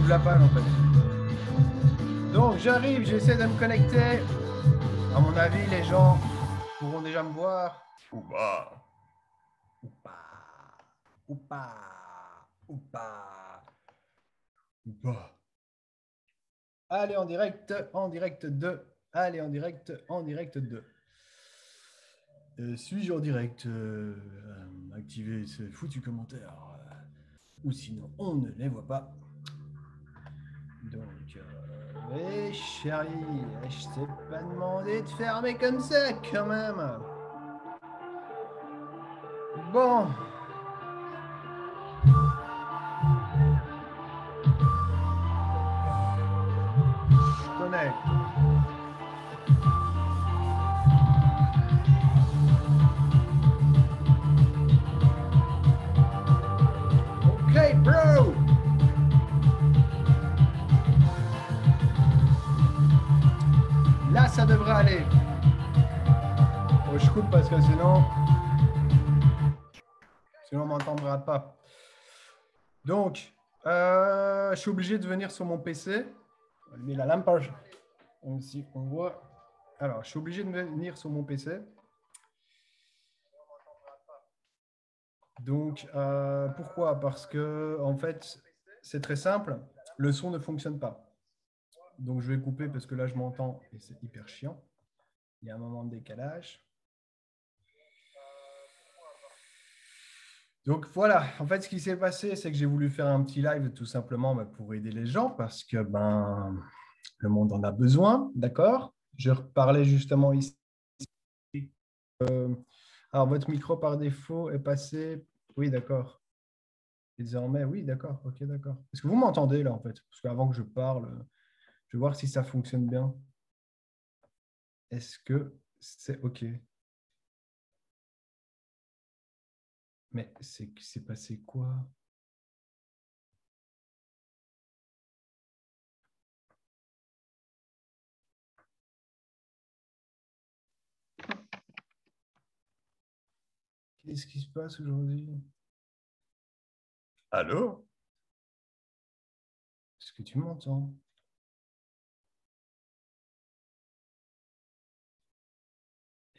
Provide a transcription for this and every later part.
la page en fait. Donc j'arrive, j'essaie de me connecter. À mon avis, les gens pourront déjà me voir. Ou pas. Ou pas. Ou pas. Ou pas. Ou pas. Allez, en direct 2. Allez, en direct 2. Suis-je en direct activer ce foutu commentaire ou sinon on ne les voit pas. Donc, chérie, je t'ai pas demandé de fermer comme ça quand même. Bon. Je connais. Ok, bro. Là, ça devrait aller. Oh, je coupe parce que sinon on m'entendra pas. Donc, je suis obligé de venir sur mon PC. On va allumer la lampe. Ici, on voit. Alors, je suis obligé de venir sur mon PC. Donc, pourquoi? Parce que, en fait, c'est très simple. Le son ne fonctionne pas. Donc, je vais couper parce que là, je m'entends et c'est hyper chiant. Il y a un moment de décalage. Donc, voilà. En fait, ce qui s'est passé, c'est que j'ai voulu faire un petit live tout simplement pour aider les gens parce que le monde en a besoin. D'accord? Je reparlais justement ici. Alors, votre micro par défaut est passé. Oui, d'accord. Désormais, oui, d'accord. Ok, d'accord. Est-ce que vous m'entendez là, en fait? Parce qu'avant que je parle, je vais voir si ça fonctionne bien. Est-ce que c'est OK? Mais c'est passé quoi? Qu'est-ce qui se passe aujourd'hui? Allô? Est-ce que tu m'entends?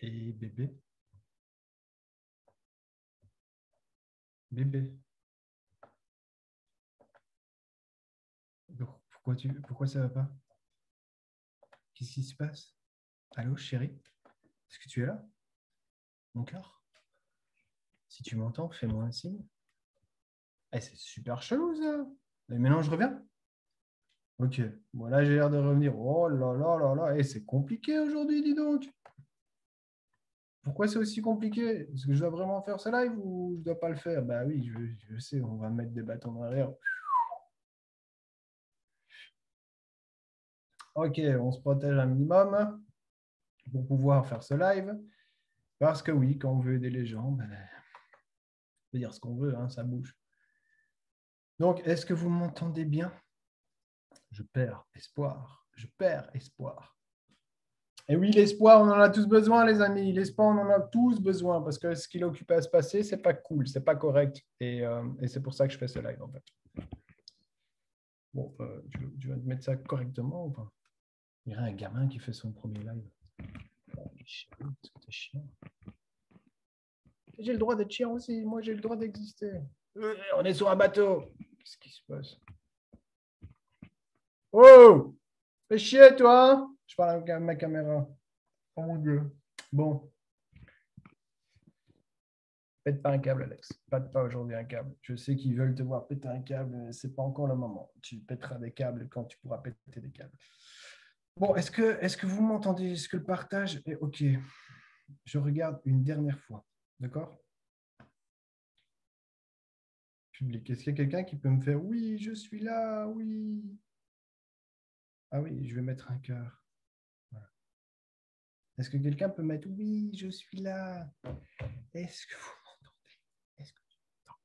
Et bébé? Bébé? Pourquoi ça va pas? Qu'est-ce qui se passe? Allô, chérie? Est-ce que tu es là? Mon cœur? Si tu m'entends, fais-moi un signe. Eh, c'est super chelou ça. Et maintenant, je reviens? Ok. Bon, là, j'ai l'air de revenir. Oh là là là là. Eh, c'est compliqué aujourd'hui, dis donc. Pourquoi c'est aussi compliqué? Est-ce que je dois vraiment faire ce live ou je ne dois pas le faire? Bah oui, je sais, on va mettre des bâtons dans l'arrière. Ok, on se protège un minimum pour pouvoir faire ce live. Parce que oui, quand on veut aider les gens, on peut dire ce qu'on veut, hein, ça bouge. Donc, est-ce que vous m'entendez bien? Je perds espoir. Je perds espoir. Et oui, l'espoir, on en a tous besoin, les amis. L'espoir, on en a tous besoin parce que ce qu'il occupe à se passer, c'est pas cool, c'est pas correct. Et c'est pour ça que je fais ce live, en fait. Bon, tu vas mettre ça correctement ou pas? Il y a un gamin qui fait son premier live. Oh, est-ce que t'es chiant? J'ai le droit d'être chiant aussi. Moi, j'ai le droit d'exister. On est sur un bateau. Qu'est-ce qui se passe? Oh! Fais chier, toi! Je parle avec ma caméra. Oh mon Dieu. Bon. Pète pas un câble, Alex. Pète pas aujourd'hui un câble. Je sais qu'ils veulent te voir péter un câble, mais c'est pas encore le moment. Tu pèteras des câbles quand tu pourras péter des câbles. Bon, est-ce que vous m'entendez? Est-ce que le partage est OK? Je regarde une dernière fois. D'accord? Public. Est-ce qu'il y a quelqu'un qui peut me faire oui, je suis là, oui. Ah oui, je vais mettre un cœur. Voilà. Est-ce que quelqu'un peut mettre oui, je suis là? Est-ce que vous m'entendez? Est-ce que tu m'entends?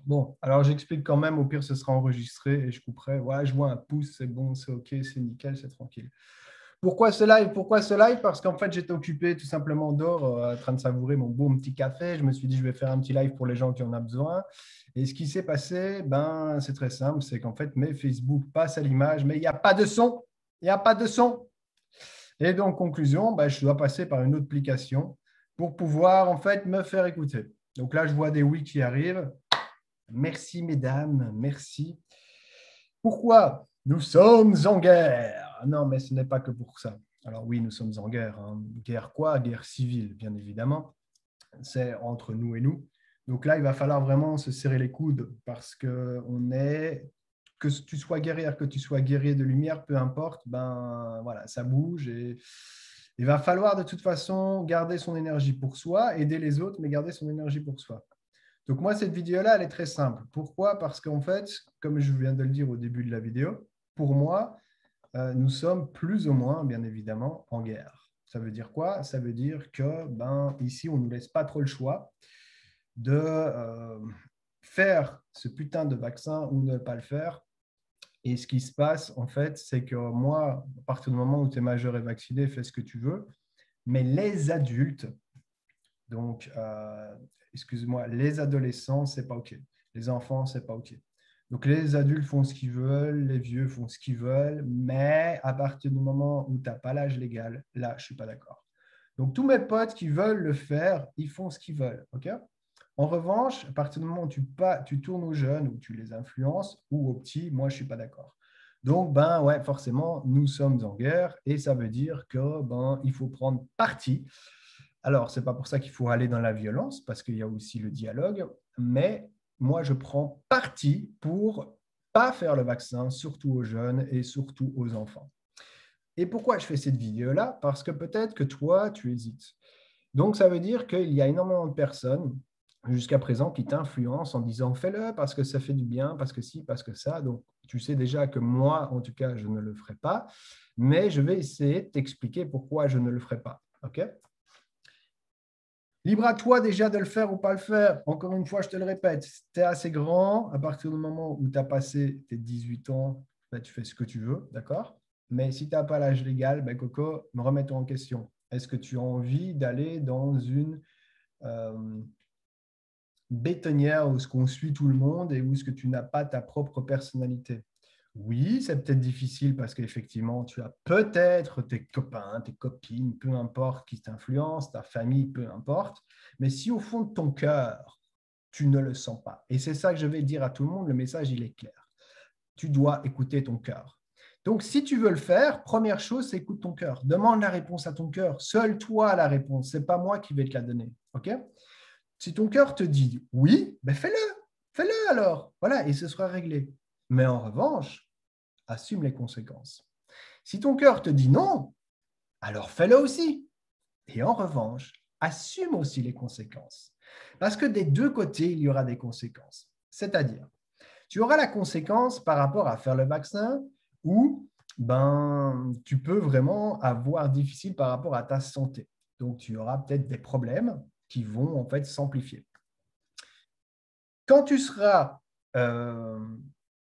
Bon, alors j'explique quand même, au pire ce sera enregistré et je couperai. Ouais, je vois un pouce, c'est bon, c'est OK, c'est nickel, c'est tranquille. Pourquoi ce live? Pourquoi ce live? Parce qu'en fait, j'étais occupé tout simplement dehors, en train de savourer mon beau petit café. Je me suis dit, je vais faire un petit live pour les gens qui en ont besoin. Et ce qui s'est passé, ben, c'est très simple, c'est qu'en fait, mes Facebook passent à l'image, mais il n'y a pas de son. Il n'y a pas de son. Et donc, conclusion, ben, je dois passer par une autre application pour pouvoir en fait me faire écouter. Donc là, je vois des oui qui arrivent. Merci, mesdames, merci. Pourquoi? Nous sommes en guerre. Non, mais ce n'est pas que pour ça. Alors oui, nous sommes en guerre. Hein. Guerre quoi? Guerre civile, bien évidemment. C'est entre nous et nous. Donc là, il va falloir vraiment se serrer les coudes parce que que tu sois guerrière, que tu sois guerrier de lumière, peu importe, ben voilà, ça bouge et il va falloir de toute façon garder son énergie pour soi, aider les autres, mais garder son énergie pour soi. Donc moi, cette vidéo-là, elle est très simple. Pourquoi? Parce qu'en fait, comme je viens de le dire au début de la vidéo, pour moi, nous sommes plus ou moins, bien évidemment, en guerre. Ça veut dire quoi? Ça veut dire que ici, on ne nous laisse pas trop le choix de faire ce putain de vaccin ou ne pas le faire. Et ce qui se passe, en fait, c'est que moi, à partir du moment où tu es majeur et vacciné, fais ce que tu veux. Mais les adultes, donc, excuse-moi, les adolescents, c'est pas OK. Les enfants, c'est pas OK. Donc, les adultes font ce qu'ils veulent, les vieux font ce qu'ils veulent, mais à partir du moment où tu n'as pas l'âge légal, là, je ne suis pas d'accord. Donc, tous mes potes qui veulent le faire, ils font ce qu'ils veulent. OK? En revanche, à partir du moment où tu tournes aux jeunes ou tu les influences ou aux petits, moi, je ne suis pas d'accord. Donc, ouais, forcément, nous sommes en guerre et ça veut dire que il faut prendre parti. Alors, ce n'est pas pour ça qu'il faut aller dans la violence, parce qu'il y a aussi le dialogue, mais moi, je prends parti pour pas faire le vaccin, surtout aux jeunes et surtout aux enfants. Et pourquoi je fais cette vidéo-là? Parce que peut-être que toi, tu hésites. Donc, ça veut dire qu'il y a énormément de personnes jusqu'à présent qui t'influencent en disant fais-le parce que ça fait du bien, parce que ci, parce que ça. Donc, tu sais déjà que moi, en tout cas, je ne le ferai pas, mais je vais essayer de t'expliquer pourquoi je ne le ferai pas. OK? Libre à toi déjà de le faire ou pas le faire. Encore une fois, je te le répète, si tu es assez grand, à partir du moment où tu as passé tes 18 ans, tu fais ce que tu veux, d'accord? Mais si tu n'as pas l'âge légal, Coco, me remets-toi en question. Est-ce que tu as envie d'aller dans une bétonnière où ce qu'on suit tout le monde et où ce que tu n'as pas ta propre personnalité? Oui, c'est peut-être difficile parce qu'effectivement, tu as peut-être tes copains, tes copines, peu importe qui t'influencent, ta famille, peu importe. Mais si au fond de ton cœur, tu ne le sens pas, et c'est ça que je vais dire à tout le monde, le message, il est clair. Tu dois écouter ton cœur. Donc, si tu veux le faire, première chose, c'est écoute ton cœur. Demande la réponse à ton cœur. Seul toi a la réponse. Ce n'est pas moi qui vais te la donner. OK? Si ton cœur te dit oui, fais-le. Fais-le alors. Voilà, et ce sera réglé. Mais en revanche, assume les conséquences. Si ton cœur te dit non, alors fais-le aussi. Et en revanche, assume aussi les conséquences. Parce que des deux côtés, il y aura des conséquences. C'est-à-dire, tu auras la conséquence par rapport à faire le vaccin où tu peux vraiment avoir difficile par rapport à ta santé. Donc, tu auras peut-être des problèmes qui vont en fait s'amplifier. Quand tu seras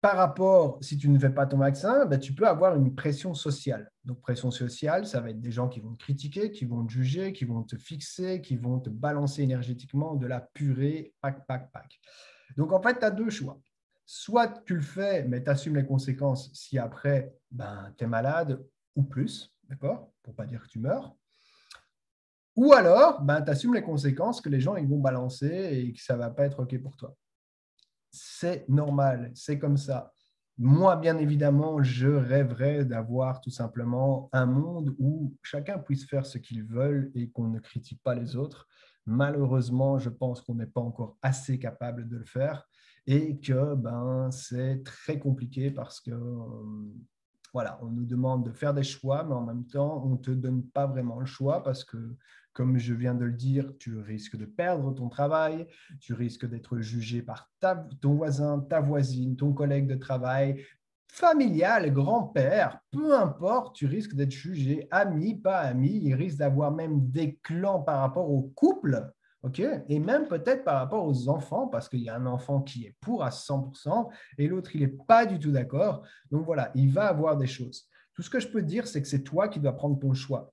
par rapport, si tu ne fais pas ton vaccin, tu peux avoir une pression sociale. Donc, pression sociale, ça va être des gens qui vont te critiquer, qui vont te juger, qui vont te fixer, qui vont te balancer énergétiquement de la purée, pack. Donc, en fait, tu as deux choix. Soit tu le fais, mais tu assumes les conséquences si après, tu es malade ou plus, d'accord? Pour ne pas dire que tu meurs. Ou alors, tu assumes les conséquences que les gens ils vont balancer et que ça ne va pas être OK pour toi. C'est normal, c'est comme ça. Moi, bien évidemment, je rêverais d'avoir tout simplement un monde où chacun puisse faire ce qu'il veut et qu'on ne critique pas les autres. Malheureusement, je pense qu'on n'est pas encore assez capable de le faire et que c'est très compliqué parce que voilà, on nous demande de faire des choix, mais en même temps, on ne te donne pas vraiment le choix parce que, comme je viens de le dire, tu risques de perdre ton travail, tu risques d'être jugé par ton voisin, ta voisine, ton collègue de travail, familial, grand-père, peu importe, tu risques d'être jugé, ami, pas ami, il risque d'avoir même des clans par rapport au couple. Okay? Et même peut-être par rapport aux enfants, parce qu'il y a un enfant qui est pour à 100% et l'autre, il n'est pas du tout d'accord. Donc voilà, il va avoir des choses. Tout ce que je peux te dire, c'est que c'est toi qui dois prendre ton choix.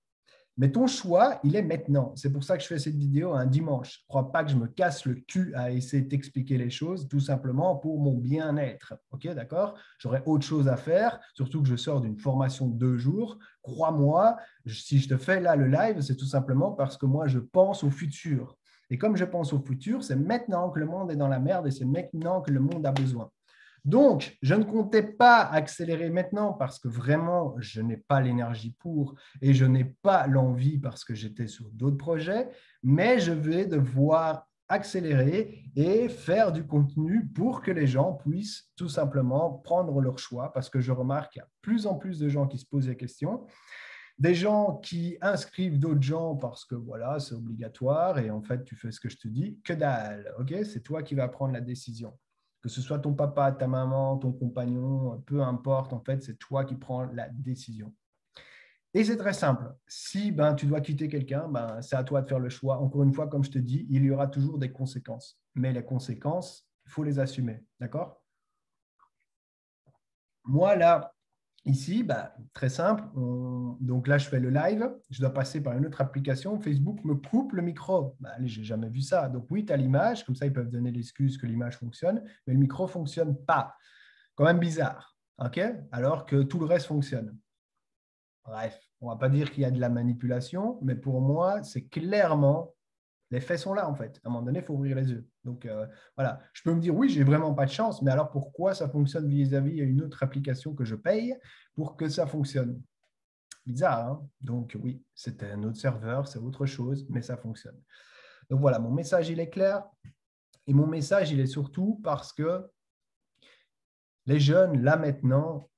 Mais ton choix, il est maintenant. C'est pour ça que je fais cette vidéo un dimanche. Je ne crois pas que je me casse le cul à essayer de t'expliquer les choses, tout simplement pour mon bien-être. OK, d'accord? J'aurais autre chose à faire, surtout que je sors d'une formation de 2 jours. Crois-moi, si je te fais là le live, c'est tout simplement parce que moi, je pense au futur. Et comme je pense au futur, c'est maintenant que le monde est dans la merde et c'est maintenant que le monde a besoin. Donc, je ne comptais pas accélérer maintenant parce que vraiment, je n'ai pas l'énergie pour et je n'ai pas l'envie parce que j'étais sur d'autres projets, mais je vais devoir accélérer et faire du contenu pour que les gens puissent tout simplement prendre leur choix parce que je remarque qu'il y a plus en plus de gens qui se posent des questions, des gens qui inscrivent d'autres gens parce que voilà, c'est obligatoire et en fait, tu fais ce que je te dis, que dalle, ok? C'est toi qui vas prendre la décision. Que ce soit ton papa, ta maman, ton compagnon, peu importe, en fait, c'est toi qui prends la décision. Et c'est très simple. Si tu dois quitter quelqu'un, c'est à toi de faire le choix. Encore une fois, comme je te dis, il y aura toujours des conséquences. Mais les conséquences, il faut les assumer. D'accord? Moi, là, ici, très simple. Donc là, je fais le live. Je dois passer par une autre application. Facebook me coupe le micro. Allez, je n'ai jamais vu ça. Donc oui, tu as l'image. Comme ça, ils peuvent donner l'excuse que l'image fonctionne. Mais le micro ne fonctionne pas. Quand même bizarre. OK? Alors que tout le reste fonctionne. Bref, on ne va pas dire qu'il y a de la manipulation. Mais pour moi, c'est clairement… Les faits sont là, en fait. À un moment donné, il faut ouvrir les yeux. Donc, voilà. Je peux me dire, oui, j'ai vraiment pas de chance, mais alors pourquoi ça fonctionne vis-à-vis d'une autre application que je paye pour que ça fonctionne? Bizarre, hein? Donc, oui, c'est un autre serveur, c'est autre chose, mais ça fonctionne. Donc, voilà, mon message, il est clair. Et mon message, il est surtout parce que les jeunes, là, maintenant,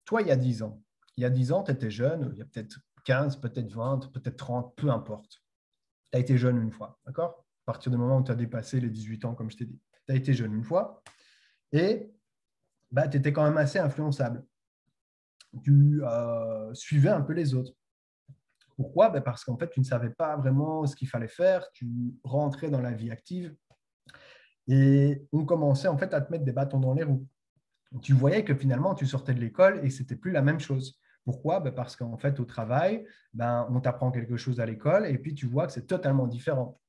toi, il y a 10 ans, tu étais jeune, il y a peut-être 15, peut-être 20, peut-être 30, peu importe. Tu as été jeune une fois, d'accord? À partir du moment où tu as dépassé les 18 ans, comme je t'ai dit. Tu as été jeune une fois et tu étais quand même assez influençable. Tu suivais un peu les autres. Pourquoi? Parce qu'en fait, tu ne savais pas vraiment ce qu'il fallait faire. Tu rentrais dans la vie active et on commençait en fait à te mettre des bâtons dans les roues. Tu voyais que finalement, tu sortais de l'école et ce n'était plus la même chose. Pourquoi? Parce qu'en fait, au travail, on t'apprend quelque chose à l'école et puis tu vois que c'est totalement différent.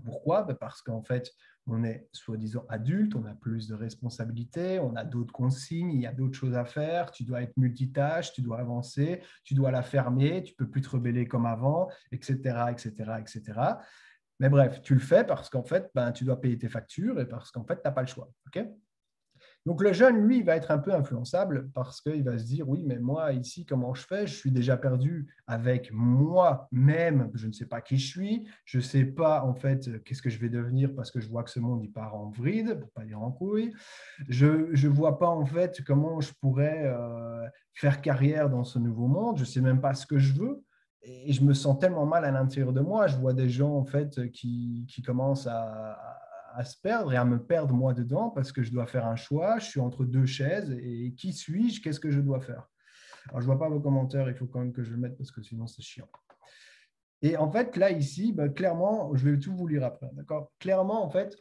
Pourquoi? Parce qu'en fait, on est soi-disant adulte, on a plus de responsabilités, on a d'autres consignes, il y a d'autres choses à faire, tu dois être multitâche, tu dois avancer, tu dois la fermer, tu ne peux plus te rebeller comme avant, etc., etc., etc. Mais bref, tu le fais parce qu'en fait, tu dois payer tes factures et parce qu'en fait, tu n'as pas le choix. OK? Donc, le jeune, lui, il va être un peu influençable parce qu'il va se dire, oui, mais moi, ici, comment je fais? Je suis déjà perdu avec moi-même. Je ne sais pas qui je suis. Je ne sais pas, en fait, qu'est-ce que je vais devenir parce que je vois que ce monde, il part en vrille, pour ne pas dire en couille. Je ne vois pas, en fait, comment je pourrais faire carrière dans ce nouveau monde. Je ne sais même pas ce que je veux. Et je me sens tellement mal à l'intérieur de moi. Je vois des gens, en fait, qui commencent à se perdre et à me perdre moi dedans parce que je dois faire un choix, je suis entre deux chaises et qui suis-je, qu'est-ce que je dois faire? Alors, je ne vois pas vos commentaires, il faut quand même que je le mette parce que sinon c'est chiant. Et en fait, là, ici, clairement, je vais tout vous lire après, d'accord? Clairement, en fait,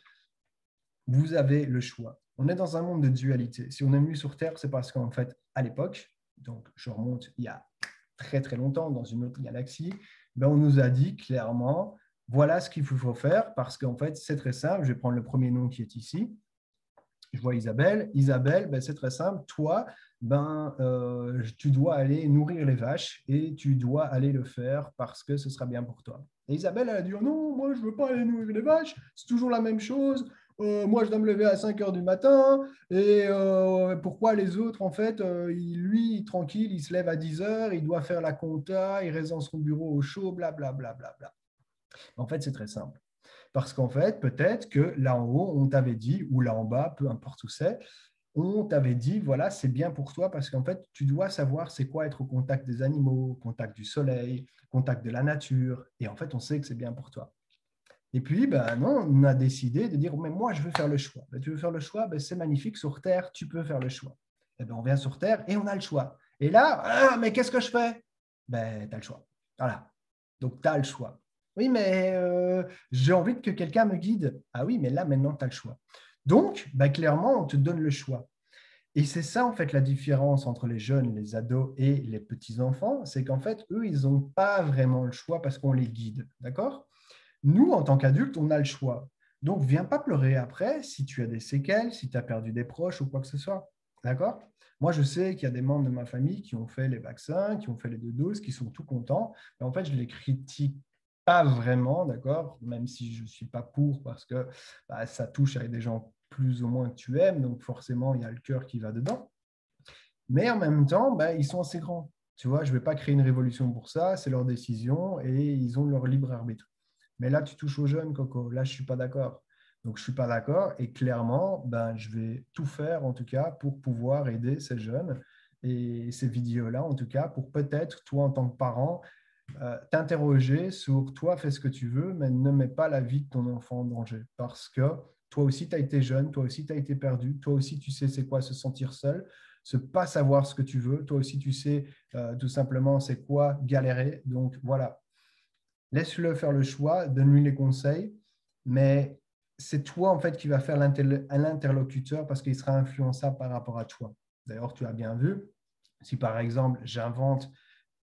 vous avez le choix. On est dans un monde de dualité. Si on est venu sur Terre, c'est parce qu'en fait, à l'époque, donc je remonte il y a très très longtemps dans une autre galaxie, on nous a dit clairement, voilà ce qu'il faut faire parce qu'en fait, c'est très simple. Je vais prendre le premier nom qui est ici. Je vois Isabelle. Isabelle, c'est très simple. Toi, tu dois aller nourrir les vaches et tu dois aller le faire parce que ce sera bien pour toi. Et Isabelle, elle a dit, oh non, moi, je ne veux pas aller nourrir les vaches. C'est toujours la même chose. Moi, je dois me lever à 5 heures du matin. Et pourquoi les autres, en fait, lui, tranquille, il se lève à 10 heures, il doit faire la compta, il reste dans son bureau au chaud, blablabla. Bla, bla, bla. En fait, c'est très simple. Parce qu'en fait, peut-être que là en haut, on t'avait dit, ou là en bas, peu importe où c'est, on t'avait dit, voilà, c'est bien pour toi parce qu'en fait, tu dois savoir c'est quoi être au contact des animaux, au contact du soleil, au contact de la nature. Et en fait, on sait que c'est bien pour toi. Et puis, non, on a décidé de dire, mais moi, je veux faire le choix. Tu veux faire le choix? C'est magnifique, sur Terre, tu peux faire le choix. Et on vient sur Terre et on a le choix. Et là, mais qu'est-ce que je fais? Tu as le choix. Voilà. Donc, tu as le choix. Oui, mais j'ai envie que quelqu'un me guide. Ah oui, mais là, maintenant, tu as le choix. Donc, clairement, on te donne le choix. Et c'est ça, en fait, la différence entre les jeunes, les ados et les petits-enfants, c'est qu'en fait, eux, ils n'ont pas vraiment le choix parce qu'on les guide, d'accord? Nous, en tant qu'adultes, on a le choix. Donc, viens pas pleurer après si tu as des séquelles, si tu as perdu des proches ou quoi que ce soit, d'accord? Moi, je sais qu'il y a des membres de ma famille qui ont fait les vaccins, qui ont fait les 2 doses, qui sont tout contents. Mais en fait, je ne les critique pas vraiment, d'accord? Même si je ne suis pas pour parce que bah, ça touche avec des gens plus ou moins que tu aimes, donc forcément, il y a le cœur qui va dedans. Mais en même temps, bah, ils sont assez grands. Tu vois, je ne vais pas créer une révolution pour ça, c'est leur décision et ils ont leur libre arbitre. Mais là, tu touches aux jeunes, Coco. Là, je ne suis pas d'accord. Donc, je ne suis pas d'accord et clairement, ben, je vais tout faire, en tout cas, pour pouvoir aider ces jeunes et ces vidéos-là, en tout cas, pour peut-être, toi, en tant que parent, t'interroger sur toi, fais ce que tu veux, mais ne mets pas la vie de ton enfant en danger. Parce que toi aussi, tu as été jeune, toi aussi, tu as été perdu, toi aussi, tu sais c'est quoi se sentir seul, se pas savoir ce que tu veux, toi aussi, tu sais tout simplement c'est quoi galérer. Donc voilà, laisse-le faire le choix, donne-lui les conseils, mais c'est toi en fait qui va faire l'interlocuteur parce qu'il sera influençable par rapport à toi. D'ailleurs, tu as bien vu, si par exemple j'invente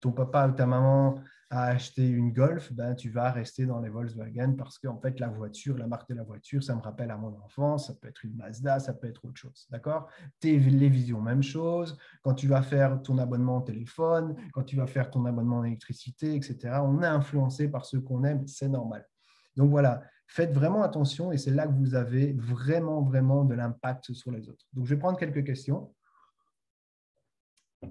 ton papa ou ta maman a acheté une Golf, ben, tu vas rester dans les Volkswagen parce qu'en fait, la voiture, la marque de la voiture, ça me rappelle à mon enfance, ça peut être une Mazda, ça peut être autre chose. D'accord? Télévision, même chose. Quand tu vas faire ton abonnement au téléphone, quand tu vas faire ton abonnement en électricité, etc., on est influencé par ceux qu'on aime, c'est normal. Donc voilà, faites vraiment attention et c'est là que vous avez vraiment, vraiment de l'impact sur les autres. Donc je vais prendre quelques questions.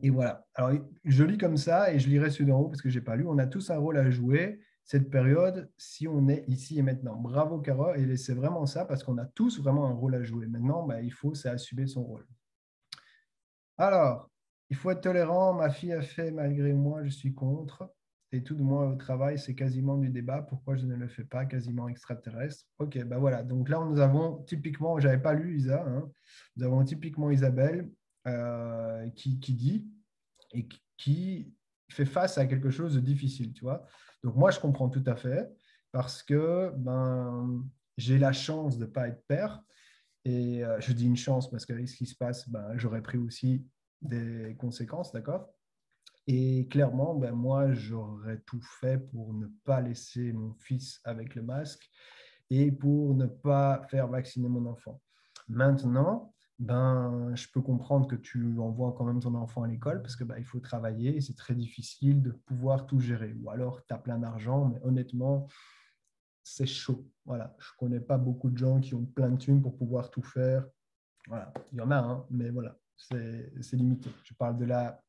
Et voilà. Alors, je lis comme ça et je lirai celui d'en haut parce que je n'ai pas lu. On a tous un rôle à jouer cette période si on est ici et maintenant. Bravo, Cara. Et c'est vraiment ça parce qu'on a tous vraiment un rôle à jouer. Maintenant, il faut assumer son rôle. Alors, il faut être tolérant. Ma fille a fait malgré moi, je suis contre. Et tout de moi au travail, c'est quasiment du débat. Pourquoi je ne le fais pas? Quasiment extraterrestre. Ok, ben voilà. Donc là, nous avons typiquement, je n'avais pas lu Isa, hein. Nous avons typiquement Isabelle qui dit et qui fait face à quelque chose de difficile, tu vois. Donc moi, je comprends tout à fait parce que j'ai la chance de ne pas être père. Et je dis une chance parce qu'avec ce qui se passe, j'aurais pris aussi des conséquences, d'accord? Et clairement, moi, j'aurais tout fait pour ne pas laisser mon fils avec le masque et pour ne pas faire vacciner mon enfant. Maintenant, je peux comprendre que tu envoies quand même ton enfant à l'école parce que il faut travailler et c'est très difficile de pouvoir tout gérer. Ou alors, tu as plein d'argent, mais honnêtement, c'est chaud. Voilà. Je ne connais pas beaucoup de gens qui ont plein de thunes pour pouvoir tout faire. Voilà. Il y en a, hein, mais voilà, c'est limité. Je parle de la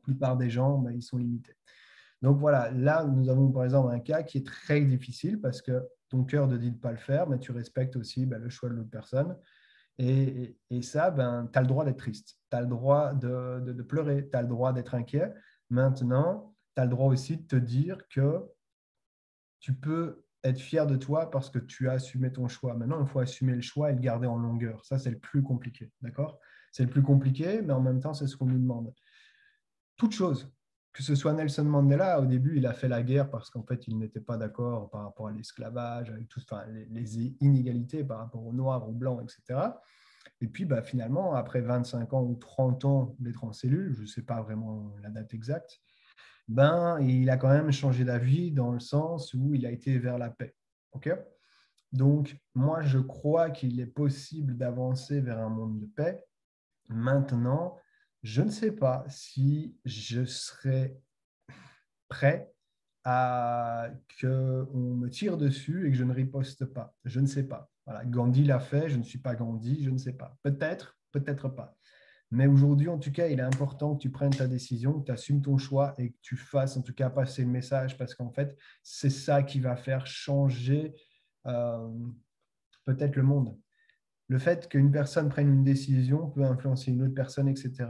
plupart des gens, ils sont limités. Donc voilà, là, nous avons par exemple un cas qui est très difficile parce que ton cœur te dit de ne pas le faire, mais tu respectes aussi le choix de l'autre personne. Et ça, tu as le droit d'être triste, tu as le droit de pleurer, tu as le droit d'être inquiet. Maintenant, tu as le droit aussi de te dire que tu peux être fier de toi parce que tu as assumé ton choix. Maintenant, il faut assumer le choix et le garder en longueur. Ça, c'est le plus compliqué, d'accord? C'est le plus compliqué, mais en même temps, c'est ce qu'on nous demande. Toute chose, que ce soit Nelson Mandela, au début, il a fait la guerre parce qu'en fait, il n'était pas d'accord par rapport à l'esclavage, avec tout, enfin, les inégalités par rapport aux Noirs, aux Blancs, etc. Et puis, finalement, après 25 ans ou 30 ans d'être en cellule, je ne sais pas vraiment la date exacte, il a quand même changé d'avis dans le sens où il a été vers la paix. OK? Donc, moi, je crois qu'il est possible d'avancer vers un monde de paix. Maintenant, je ne sais pas si je serai prêt à qu'on me tire dessus et que je ne riposte pas. Je ne sais pas. Voilà, Gandhi l'a fait, je ne suis pas Gandhi, je ne sais pas. Peut-être, peut-être pas. Mais aujourd'hui, en tout cas, il est important que tu prennes ta décision, que tu assumes ton choix et que tu fasses en tout cas passer le message parce qu'en fait, c'est ça qui va faire changer euh, peut-être le monde. Le fait qu'une personne prenne une décision peut influencer une autre personne, etc.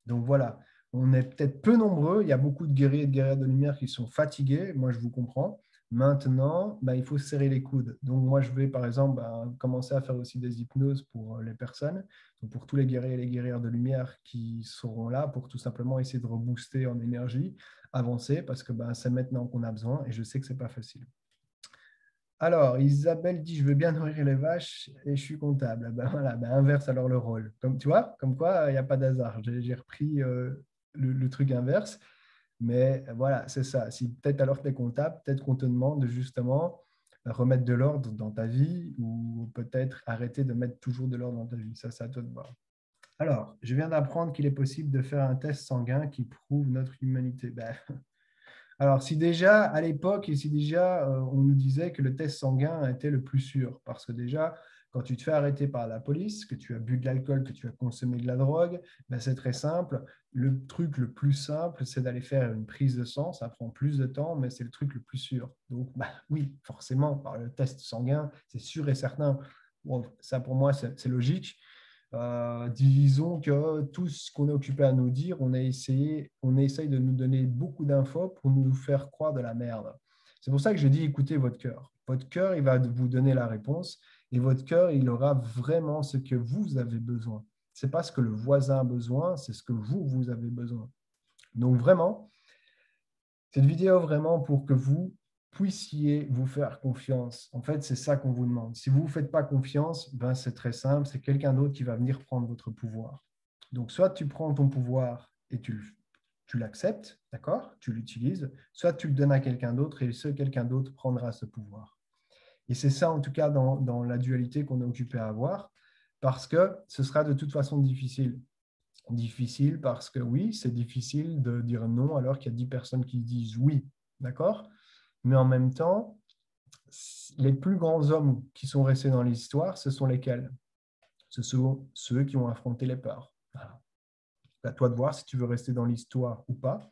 Donc voilà, on est peut-être peu nombreux. Il y a beaucoup de guerriers et de guerrières de lumière qui sont fatigués. Moi, je vous comprends. Maintenant, il faut serrer les coudes. Donc moi, je vais, par exemple, commencer à faire aussi des hypnoses pour les personnes, donc pour tous les guerriers et les guerrières de lumière qui seront là pour tout simplement essayer de rebooster en énergie, avancer, parce que c'est maintenant qu'on a besoin et je sais que ce n'est pas facile. Alors, Isabelle dit, je veux bien nourrir les vaches et je suis comptable. Ben voilà, ben inverse alors le rôle. Comme tu vois, comme quoi, il n'y a pas d'hasard. J'ai repris le truc inverse. Mais voilà, c'est ça. Si peut-être alors tu es comptable, peut-être qu'on te demande justement remettre de l'ordre dans ta vie ou peut-être arrêter de mettre toujours de l'ordre dans ta vie. Ça, c'est à toi de voir. Alors, je viens d'apprendre qu'il est possible de faire un test sanguin qui prouve notre humanité. Ben, alors, si déjà, à l'époque, et si déjà on nous disait que le test sanguin était le plus sûr, parce que déjà, quand tu te fais arrêter par la police, que tu as bu de l'alcool, que tu as consommé de la drogue, ben c'est très simple. Le truc le plus simple, c'est d'aller faire une prise de sang. Ça prend plus de temps, mais c'est le truc le plus sûr. Donc, ben, oui, forcément, par le test sanguin, c'est sûr et certain. Bon, ça, pour moi, c'est logique. Disons que tout ce qu'on est occupé à nous dire, on essaye de nous donner beaucoup d'infos pour nous faire croire de la merde. C'est pour ça que je dis écoutez votre cœur. Votre cœur, il va vous donner la réponse et votre cœur, il aura vraiment ce que vous avez besoin. Ce n'est pas ce que le voisin a besoin, c'est ce que vous avez besoin. Donc vraiment, cette vidéo vraiment pour que vous puissiez vous faire confiance. En fait, c'est ça qu'on vous demande. Si vous ne vous faites pas confiance, ben, c'est très simple, c'est quelqu'un d'autre qui va venir prendre votre pouvoir. Donc, soit tu prends ton pouvoir et tu l'acceptes, d'accord, tu l'utilises, soit tu le donnes à quelqu'un d'autre et ce quelqu'un d'autre prendra ce pouvoir. Et c'est ça, en tout cas, dans la dualité qu'on est occupé à avoir, parce que ce sera de toute façon difficile. Difficile parce que oui, c'est difficile de dire non alors qu'il y a 10 personnes qui disent oui, d'accord? Mais en même temps, les plus grands hommes qui sont restés dans l'histoire, ce sont lesquels? Ce sont ceux qui ont affronté les peurs. Voilà. C'est à toi de voir si tu veux rester dans l'histoire ou pas.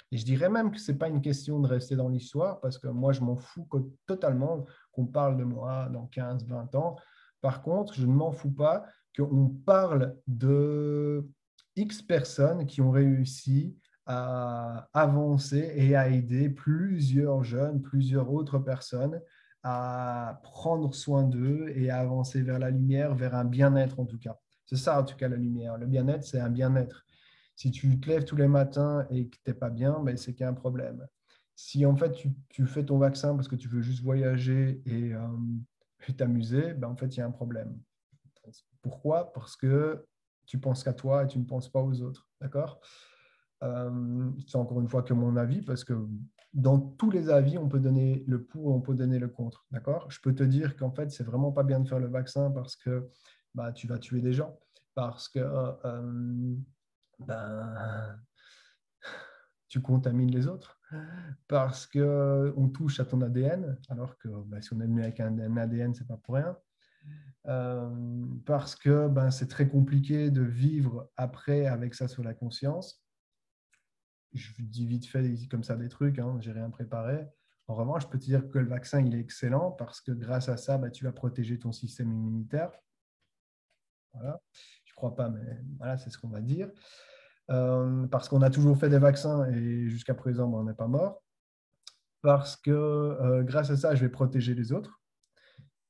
Et je dirais même que ce n'est pas une question de rester dans l'histoire parce que moi, je m'en fous totalement qu'on parle de moi dans 15, 20 ans. Par contre, je ne m'en fous pas qu'on parle de X personnes qui ont réussi à avancer et à aider plusieurs jeunes, plusieurs autres personnes à prendre soin d'eux et à avancer vers la lumière, vers un bien-être en tout cas. C'est ça en tout cas la lumière. Le bien-être, c'est un bien-être. Si tu te lèves tous les matins et que tu n'es pas bien, ben, c'est qu'il y a un problème. Si en fait tu fais ton vaccin parce que tu veux juste voyager et t'amuser, ben, en fait il y a un problème. Pourquoi? Parce que tu penses qu'à toi et tu ne penses pas aux autres. D'accord? C'est encore une fois que mon avis parce que dans tous les avis, on peut donner le pour, on peut donner le contre. D'accord? Je peux te dire qu'en fait, c'est vraiment pas bien de faire le vaccin parce que bah, tu vas tuer des gens, parce que ben, tu contamines les autres, parce qu'on touche à ton ADN, alors que ben, si on est venu avec un ADN, c'est pas pour rien. Parce que ben, c'est très compliqué de vivre après avec ça sur la conscience. Je vous dis vite fait comme ça des trucs, hein, j'ai rien préparé. En revanche, je peux te dire que le vaccin, il est excellent parce que grâce à ça, ben, tu vas protéger ton système immunitaire. Voilà. Je ne crois pas, mais voilà, c'est ce qu'on va dire. Parce qu'on a toujours fait des vaccins et jusqu'à présent, ben, on n'est pas mort. Parce que grâce à ça, je vais protéger les autres.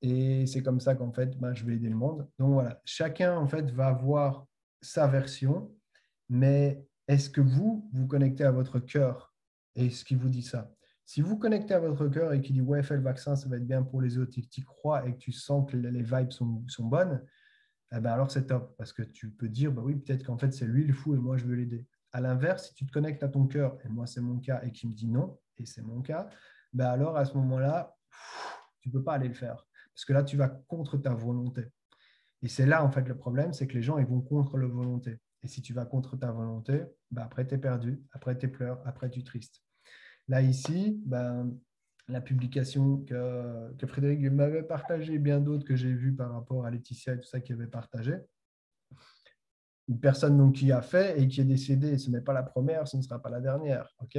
Et c'est comme ça qu'en fait, ben, je vais aider le monde. Donc voilà, chacun en fait va avoir sa version, mais est-ce que vous connectez à votre cœur et ce qui vous dit ça? Si vous connectez à votre cœur et qui dit ouais, fais le vaccin, ça va être bien pour les autres et que tu y crois et que tu sens que les vibes sont bonnes, eh ben alors c'est top parce que tu peux dire bah oui, peut-être qu'en fait c'est lui le fou et moi je veux l'aider. À l'inverse, si tu te connectes à ton cœur, et moi c'est mon cas, et qui me dit non, et c'est mon cas, ben alors à ce moment-là, tu ne peux pas aller le faire. Parce que là, tu vas contre ta volonté. Et c'est là, en fait, le problème, c'est que les gens, ils vont contre leur volonté. Et si tu vas contre ta volonté, ben après, tu es perdu, après, tu pleures, après, tu es triste. Là, ici, ben, la publication que Frédéric m'avait partagée, bien d'autres que j'ai vues par rapport à Laetitia et tout ça qui avait partagé, une personne donc, qui a fait et qui est décédée, ce n'est pas la première, ce ne sera pas la dernière. OK?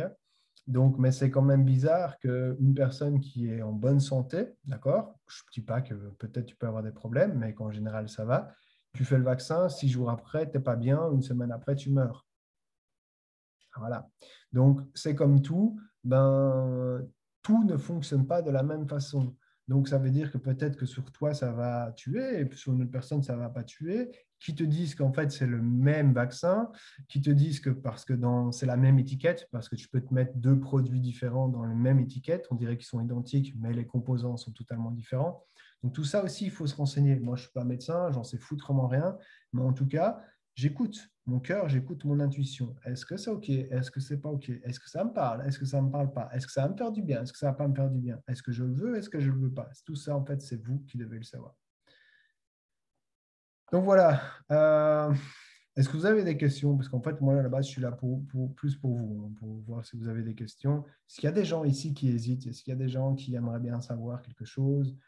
Donc, mais c'est quand même bizarre qu'une personne qui est en bonne santé, d'accord, je ne dis pas que peut-être tu peux avoir des problèmes, mais qu'en général ça va, tu fais le vaccin, 6 jours après, tu n'es pas bien, une semaine après, tu meurs. Voilà. Donc, c'est comme tout, ben, tout ne fonctionne pas de la même façon. Donc, ça veut dire que peut-être que sur toi, ça va tuer, et sur une autre personne, ça ne va pas tuer, qui te disent qu'en fait, c'est le même vaccin, qui te disent que parce que c'est la même étiquette, parce que tu peux te mettre deux produits différents dans la même étiquette, on dirait qu'ils sont identiques, mais les composants sont totalement différents. Donc, tout ça aussi, il faut se renseigner. Moi, je ne suis pas médecin, j'en sais foutrement rien, mais en tout cas, j'écoute mon cœur, j'écoute mon intuition. Est-ce que c'est OK? Est-ce que c'est pas OK? Est-ce que ça me parle? Est-ce que ça me parle pas? Est-ce que ça va me faire du bien? Est-ce que ça va pas me faire du bien? Est-ce que je le veux? Est-ce que je le veux pas? Tout ça, en fait, c'est vous qui devez le savoir. Donc voilà. Est-ce que vous avez des questions? Parce qu'en fait, moi, à la base, je suis là plus pour vous, hein, pour voir si vous avez des questions. Est-ce qu'il y a des gens ici qui hésitent? Est-ce qu'il y a des gens qui aimeraient bien savoir quelque chose?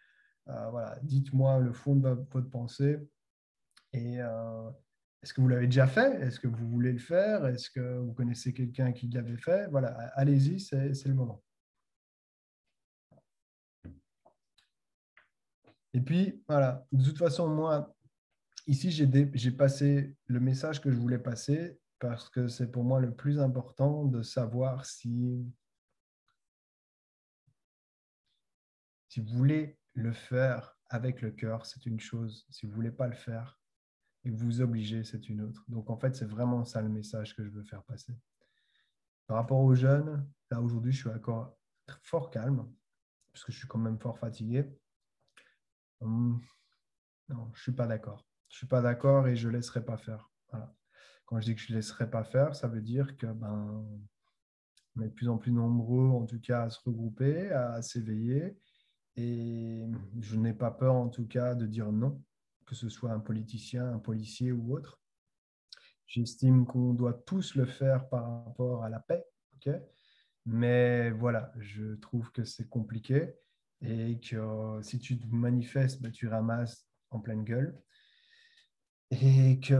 Voilà, dites-moi le fond de votre pensée. Et est-ce que vous l'avez déjà fait? Est-ce que vous voulez le faire? Est-ce que vous connaissez quelqu'un qui l'avait fait? Voilà, allez-y, c'est le moment. Et puis, voilà, de toute façon, moi, ici, j'ai passé le message que je voulais passer parce que c'est pour moi le plus important de savoir si vous voulez le faire avec le cœur, c'est une chose. Si vous ne voulez pas le faire et que vous vous obligez, c'est une autre. Donc, en fait, c'est vraiment ça le message que je veux faire passer. Par rapport aux jeunes, là, aujourd'hui, je suis encore fort calme parce que je suis quand même fort fatigué. Non, je ne suis pas d'accord. Je ne suis pas d'accord et je ne laisserai pas faire. Voilà. Quand je dis que je ne laisserai pas faire, ça veut dire que on est de plus en plus nombreux, en tout cas, à se regrouper, à s'éveiller. Et je n'ai pas peur, en tout cas, de dire non, que ce soit un politicien, un policier ou autre. J'estime qu'on doit tous le faire par rapport à la paix. Okay, mais voilà, je trouve que c'est compliqué et que si tu te manifestes, ben, tu ramasses en pleine gueule. Et que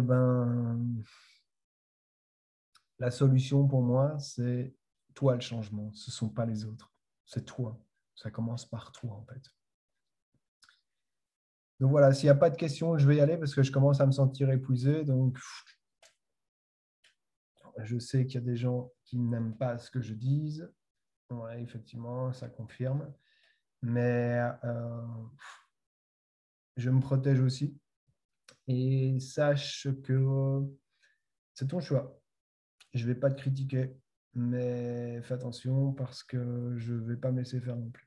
la solution pour moi, c'est toi le changement. Ce ne sont pas les autres. C'est toi. Ça commence par toi, en fait. Donc voilà, s'il n'y a pas de questions, je vais y aller parce que je commence à me sentir épuisé. Donc, je sais qu'il y a des gens qui n'aiment pas ce que je dise. Ouais, effectivement, ça confirme. Mais je me protège aussi. Et sache que c'est ton choix. Je ne vais pas te critiquer, mais fais attention parce que je ne vais pas me laisser faire non plus.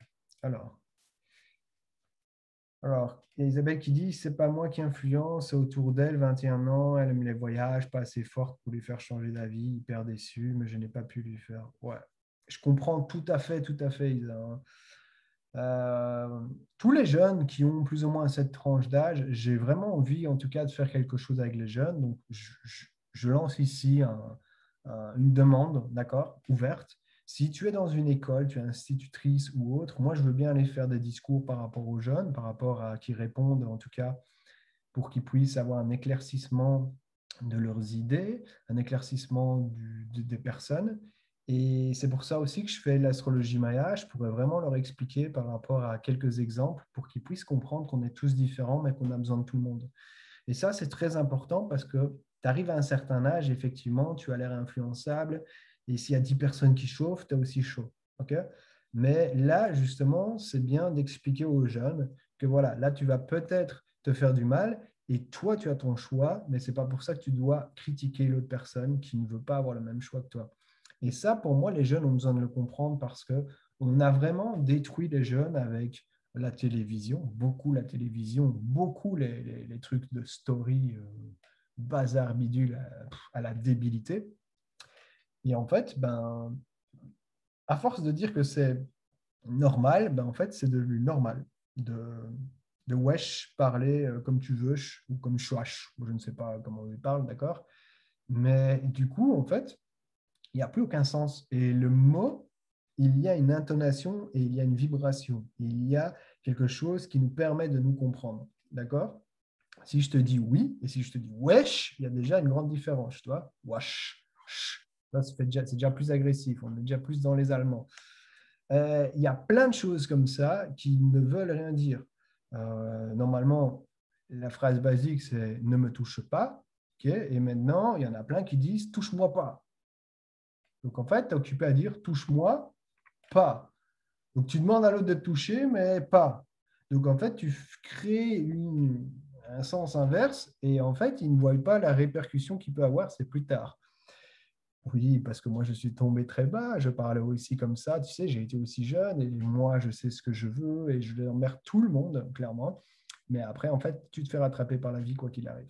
Alors, il y a Isabelle qui dit, c'est pas moi qui influence, c'est autour d'elle, 21 ans, elle aime les voyages, pas assez forte pour lui faire changer d'avis, hyper déçue, mais je n'ai pas pu lui faire. Ouais, je comprends tout à fait, Isa, hein. Tous les jeunes qui ont plus ou moins cette tranche d'âge, j'ai vraiment envie en tout cas de faire quelque chose avec les jeunes. Donc, je lance ici une demande, d'accord, ouverte. Si tu es dans une école, tu es institutrice ou autre, moi je veux bien aller faire des discours par rapport aux jeunes, par rapport à qui répondent en tout cas pour qu'ils puissent avoir un éclaircissement de leurs idées, un éclaircissement des personnes. Et c'est pour ça aussi que je fais l'astrologie Maya. Je pourrais vraiment leur expliquer par rapport à quelques exemples pour qu'ils puissent comprendre qu'on est tous différents, mais qu'on a besoin de tout le monde. Et ça, c'est très important parce que tu arrives à un certain âge, effectivement, tu as l'air influençable. Et s'il y a 10 personnes qui chauffent, tu es aussi chaud. Okay, mais là, justement, c'est bien d'expliquer aux jeunes que voilà, là, tu vas peut-être te faire du mal et toi, tu as ton choix, mais ce n'est pas pour ça que tu dois critiquer l'autre personne qui ne veut pas avoir le même choix que toi. Et ça, pour moi, les jeunes ont besoin de le comprendre parce qu'on a vraiment détruit les jeunes avec la télévision, beaucoup la télévision, beaucoup les trucs de story, bazar bidule à la débilité. Et en fait, à force de dire que c'est normal, en fait, c'est devenu normal de wesh parler comme tu veux ou comme chouach. Je ne sais pas comment on parle, d'accord? Mais du coup, en fait, il n'y a plus aucun sens. Et le mot, il y a une intonation et il y a une vibration. Il y a quelque chose qui nous permet de nous comprendre. D'accord? Si je te dis oui et si je te dis wesh, il y a déjà une grande différence. Tu vois? Wesh. Là, c'est déjà plus agressif. On est déjà plus dans les Allemands. Il y a plein de choses comme ça qui ne veulent rien dire. Normalement, la phrase basique, c'est ne me touche pas. Okay, et maintenant, il y en a plein qui disent touche-moi pas. Donc, en fait, tu es occupé à dire touche-moi pas. Donc, tu demandes à l'autre de te toucher, mais pas. Donc, en fait, crées un sens inverse et en fait, ils ne voient pas la répercussion qu'il peut avoir, c'est plus tard. Oui, parce que moi, je suis tombé très bas. Je parlais aussi comme ça. Tu sais, j'ai été aussi jeune et moi, je sais ce que je veux et je emmerde tout le monde, clairement. Mais après, en fait, tu te fais rattraper par la vie, quoi qu'il arrive.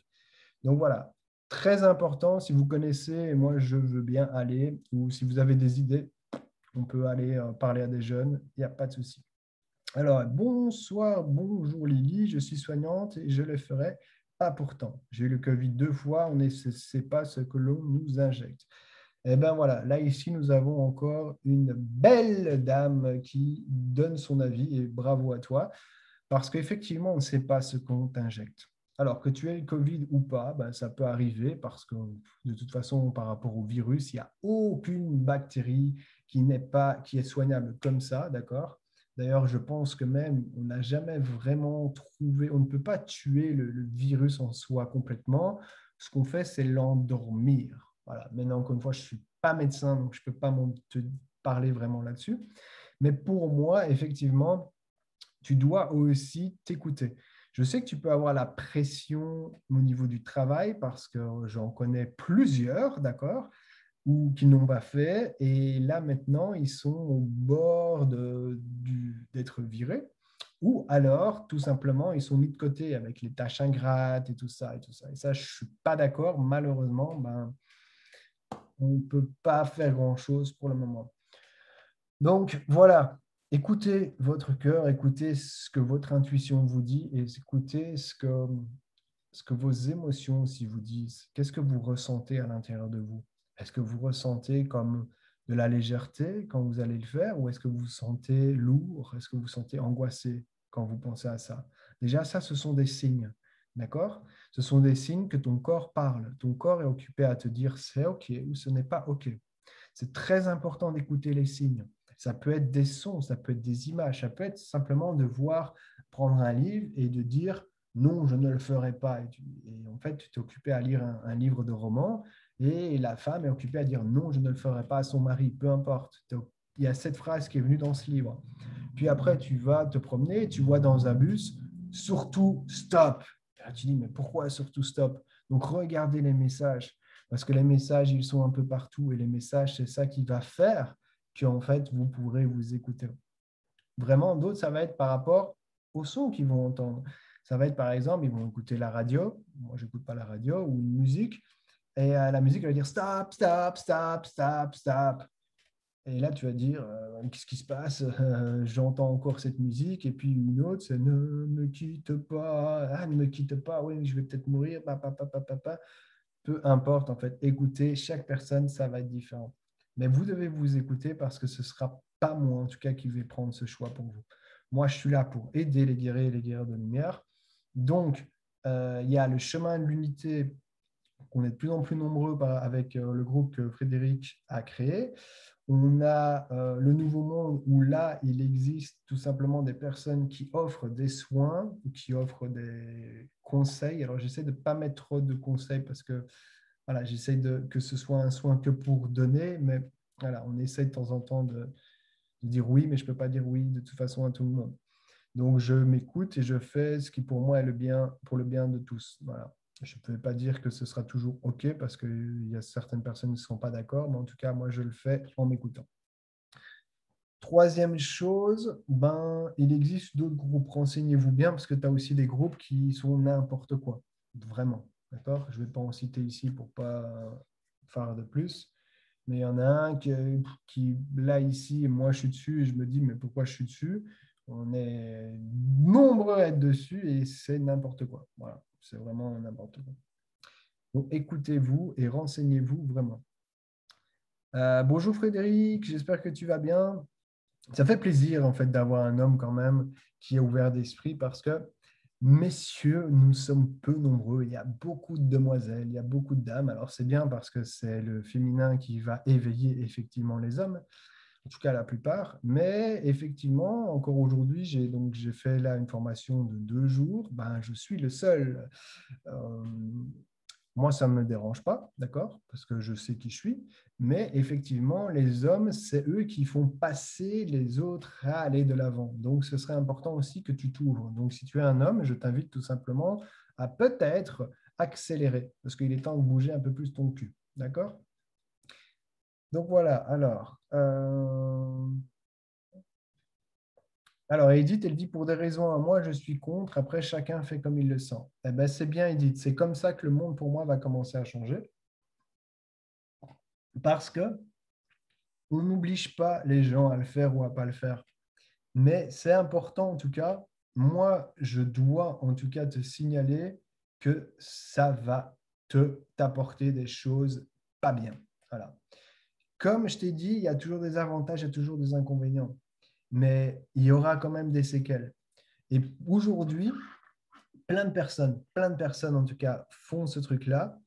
Donc voilà, très important. Si vous connaissez, et moi, je veux bien aller, ou si vous avez des idées, on peut aller parler à des jeunes. Il n'y a pas de souci. Alors, bonsoir, bonjour Lily, je suis soignante et je le ferai pas pourtant. J'ai eu le Covid 2 fois, on ne sait pas ce que l'on nous injecte. Eh bien voilà, là ici, nous avons encore une belle dame qui donne son avis et bravo à toi, parce qu'effectivement, on ne sait pas ce qu'on t'injecte. Alors que tu aies le Covid ou pas, ben, ça peut arriver parce que de toute façon, par rapport au virus, il n'y a aucune bactérie qui est soignable comme ça, d'accord? D'ailleurs, je pense que même on n'a jamais vraiment trouvé, on ne peut pas tuer le virus en soi complètement. Ce qu'on fait, c'est l'endormir. Voilà. Maintenant, encore une fois, je ne suis pas médecin, donc je ne peux pas te parler vraiment là-dessus. Mais pour moi, effectivement, tu dois aussi t'écouter. Je sais que tu peux avoir la pression au niveau du travail parce que j'en connais plusieurs, d'accord, ou qui n'ont pas fait. Et là, maintenant, ils sont au bord d'être virés. Ou alors, tout simplement, ils sont mis de côté avec les tâches ingrates et tout ça. Et, tout ça. Et ça, je ne suis pas d'accord. Malheureusement, ben, on ne peut pas faire grand-chose pour le moment. Donc, voilà. Écoutez votre cœur, écoutez ce que votre intuition vous dit et écoutez ce que vos émotions aussi vous disent. Qu'est-ce que vous ressentez à l'intérieur de vous? Est-ce que vous ressentez comme de la légèreté quand vous allez le faire ou est-ce que vous vous sentez lourd? Est-ce que vous vous sentez angoissé quand vous pensez à ça? Déjà, ça, ce sont des signes. D'accord? Ce sont des signes que ton corps parle. Ton corps est occupé à te dire c'est OK ou ce n'est pas OK. C'est très important d'écouter les signes. Ça peut être des sons, ça peut être des images, ça peut être simplement de voir, prendre un livre et de dire non, je ne le ferai pas. Et en fait, tu t'es occupé à lire un livre de roman et la femme est occupée à dire non, je ne le ferai pas à son mari, peu importe. Il y a cette phrase qui est venue dans ce livre. Puis après, tu vas te promener, tu vois dans un bus, surtout stop. Et là, tu dis, mais pourquoi surtout stop? Donc, regardez les messages, parce que les messages, ils sont un peu partout, et les messages, c'est ça qui va faire qu'en fait, vous pourrez vous écouter. Vraiment, d'autres, ça va être par rapport au son qu'ils vont entendre. Ça va être, par exemple, ils vont écouter la radio, moi, je n'écoute pas la radio, ou une musique, et la musique, elle va dire stop, stop, stop, stop, stop. Et là, tu vas dire, qu'est-ce qui se passe? J'entends encore cette musique. Et puis une autre, c'est ne me quitte pas. Ah, ne me quitte pas. Oui, je vais peut-être mourir. Peu importe, en fait. Écoutez, chaque personne, ça va être différent. Mais vous devez vous écouter parce que ce ne sera pas moi, en tout cas, qui vais prendre ce choix pour vous. Moi, je suis là pour aider les guerriers et les guerrières de lumière. Donc, il y a le chemin de l'unité. On est de plus en plus nombreux avec le groupe que Frédéric a créé. On a le Nouveau Monde où là, il existe tout simplement des personnes qui offrent des soins ou qui offrent des conseils. Alors, j'essaie de ne pas mettre trop de conseils parce que voilà, j'essaie que ce soit un soin que pour donner, mais voilà, on essaie de temps en temps de dire oui, mais je ne peux pas dire oui de toute façon à tout le monde. Donc, je m'écoute et je fais ce qui pour moi est le bien, pour le bien de tous. Voilà. Je ne peux pas dire que ce sera toujours OK parce qu'il y a certaines personnes qui ne sont pas d'accord, mais en tout cas, moi, je le fais en m'écoutant. Troisième chose, ben, il existe d'autres groupes. Renseignez-vous bien parce que tu as aussi des groupes qui sont n'importe quoi. Vraiment. D'accord? Je ne vais pas en citer ici pour ne pas faire de plus. Mais il y en a un là, ici, moi, je suis dessus et je me dis, mais pourquoi je suis dessus? On est nombreux à être dessus et c'est n'importe quoi. Voilà, c'est vraiment n'importe quoi. Donc, écoutez-vous et renseignez-vous vraiment. Bonjour Frédéric, j'espère que tu vas bien. Ça fait plaisir en fait d'avoir un homme quand même qui est ouvert d'esprit parce que, messieurs, nous sommes peu nombreux. Il y a beaucoup de demoiselles, il y a beaucoup de dames. Alors c'est bien parce que c'est le féminin qui va éveiller effectivement les hommes, en tout cas la plupart. Mais effectivement, encore aujourd'hui, j'ai fait là une formation de 2 jours. Ben, je suis le seul. Euh, Moi, ça ne me dérange pas, d'accord, parce que je sais qui je suis. Mais effectivement, les hommes, c'est eux qui font passer les autres à aller de l'avant. Donc, ce serait important aussi que tu t'ouvres. Donc, si tu es un homme, je t'invite tout simplement à peut-être accélérer, parce qu'il est temps de bouger un peu plus ton cul, d'accord? Donc, voilà. Alors, Edith, elle dit pour des raisons à moi, je suis contre. Après, chacun fait comme il le sent. Eh ben, c'est bien, Edith. C'est comme ça que le monde, pour moi, va commencer à changer. Parce que on n'oblige pas les gens à le faire ou à pas le faire. Mais c'est important, en tout cas. Moi, je dois, en tout cas, te signaler que ça va t'apporter des choses pas bien. Voilà. Comme je t'ai dit, il y a toujours des avantages, il y a toujours des inconvénients. Mais il y aura quand même des séquelles. Et aujourd'hui, plein de personnes en tout cas, font ce truc-là.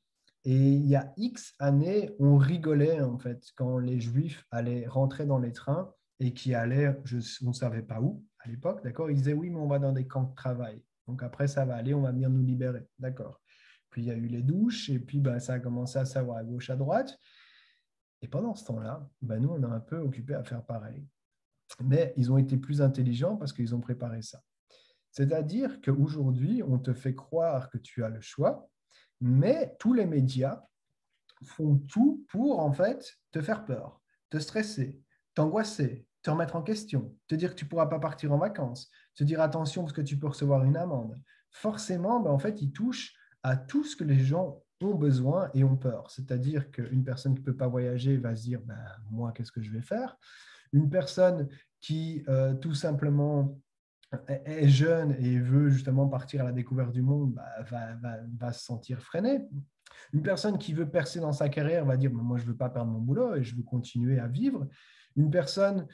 Et il y a X années, on rigolait en fait quand les Juifs allaient rentrer dans les trains et qui allaient, on ne savait pas où à l'époque, d'accord? Ils disaient oui, mais on va dans des camps de travail. Donc après, ça va aller, on va venir nous libérer, d'accord? Puis il y a eu les douches et puis ben, ça a commencé à savoir à gauche, à droite. Et pendant ce temps-là, ben, nous, on a un peu occupé à faire pareil. Mais ils ont été plus intelligents parce qu'ils ont préparé ça. C'est-à-dire qu'aujourd'hui, on te fait croire que tu as le choix, mais tous les médias font tout pour en fait te faire peur, te stresser, t'angoisser, te remettre en question, te dire que tu ne pourras pas partir en vacances, te dire attention parce que tu peux recevoir une amende. Forcément, ben, en fait, ils touchent à tout ce que les gens ont besoin et ont peur. C'est-à-dire qu'une personne qui ne peut pas voyager va se dire, ben, moi, qu'est-ce que je vais faire? Une personne qui, tout simplement, est jeune et veut justement partir à la découverte du monde, bah, va se sentir freiné. Une personne qui veut percer dans sa carrière va dire, moi, je ne veux pas perdre mon boulot et je veux continuer à vivre. Une personne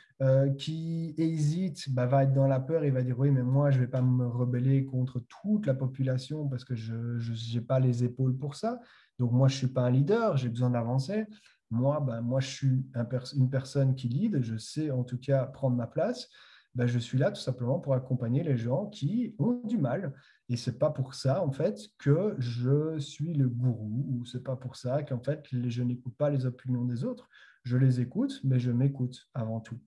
qui hésite bah, va être dans la peur et va dire, oui, mais moi, je ne vais pas me rebeller contre toute la population parce que je n'ai pas les épaules pour ça. Donc, moi, je ne suis pas un leader, j'ai besoin d'avancer. Moi, je suis une personne qui lead, je sais en tout cas prendre ma place. Ben, je suis là tout simplement pour accompagner les gens qui ont du mal. Et c'est pas pour ça, en fait, que je suis le gourou, ou c'est pas pour ça qu'en fait, je n'écoute pas les opinions des autres. Je les écoute, mais je m'écoute avant tout.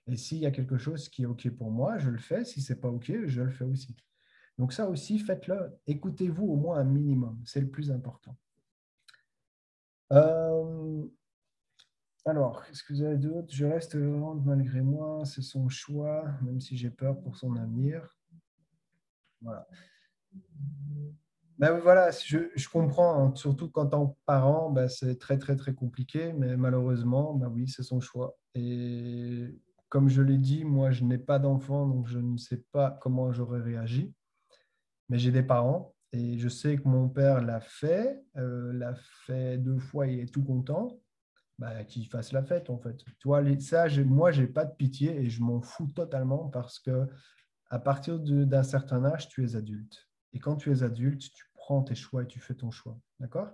Et s'il y a quelque chose qui est OK pour moi, je le fais. Si c'est pas OK, je le fais aussi. Donc ça aussi, faites-le. Écoutez-vous au moins un minimum. C'est le plus important. Euh, alors, qu'est-ce que vous avez d'autre? Je reste vivante malgré moi. C'est son choix, même si j'ai peur pour son avenir. Voilà. Ben oui, voilà, je comprends, hein. Surtout qu'en tant que parent, ben, c'est très, très, très compliqué, mais malheureusement, ben oui, c'est son choix. Et comme je l'ai dit, moi, je n'ai pas d'enfant, donc je ne sais pas comment j'aurais réagi, mais j'ai des parents et je sais que mon père l'a fait 2 fois, il est tout content, ben, qu'il fasse la fête, en fait. Toi, ça, moi, j'ai pas de pitié et je m'en fous totalement parce que à partir d'un certain âge, tu es adulte. Et quand tu es adulte, tu prends tes choix et tu fais ton choix. D'accord?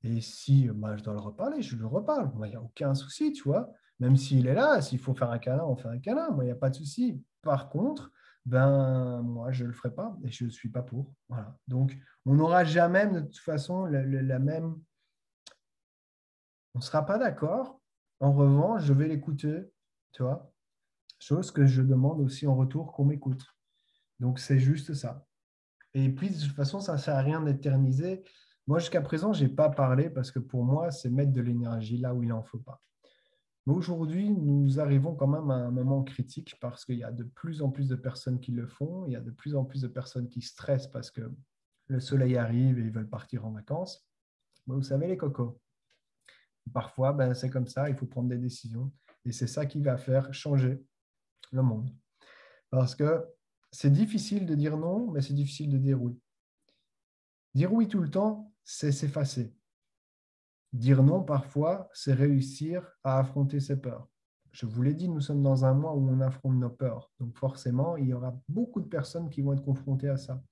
Et si bah, je dois le reparler, je le reparle. Moi, il n'y a aucun souci, tu vois. Même s'il est là, s'il faut faire un câlin, on fait un câlin. Moi, il n'y a pas de souci. Par contre, ben, moi, je ne le ferai pas et je ne suis pas pour. Voilà. Donc, on n'aura jamais, de toute façon, la même. On ne sera pas d'accord. En revanche, je vais l'écouter, tu vois. Chose que je demande aussi en retour qu'on m'écoute. Donc, c'est juste ça. Et puis, de toute façon, ça ne sert à rien d'éterniser. Moi, jusqu'à présent, je n'ai pas parlé parce que pour moi, c'est mettre de l'énergie là où il n'en faut pas. Mais aujourd'hui, nous arrivons quand même à un moment critique parce qu'il y a de plus en plus de personnes qui le font. Il y a de plus en plus de personnes qui stressent parce que le soleil arrive et ils veulent partir en vacances. Mais vous savez, les cocos, parfois, ben, c'est comme ça, il faut prendre des décisions. Et c'est ça qui va faire changer le monde. Parce que c'est difficile de dire non, mais c'est difficile de dire oui. Dire oui tout le temps, c'est s'effacer. Dire non parfois, c'est réussir à affronter ses peurs. Je vous l'ai dit, nous sommes dans un mois où on affronte nos peurs. Donc forcément, il y aura beaucoup de personnes qui vont être confrontées à ça.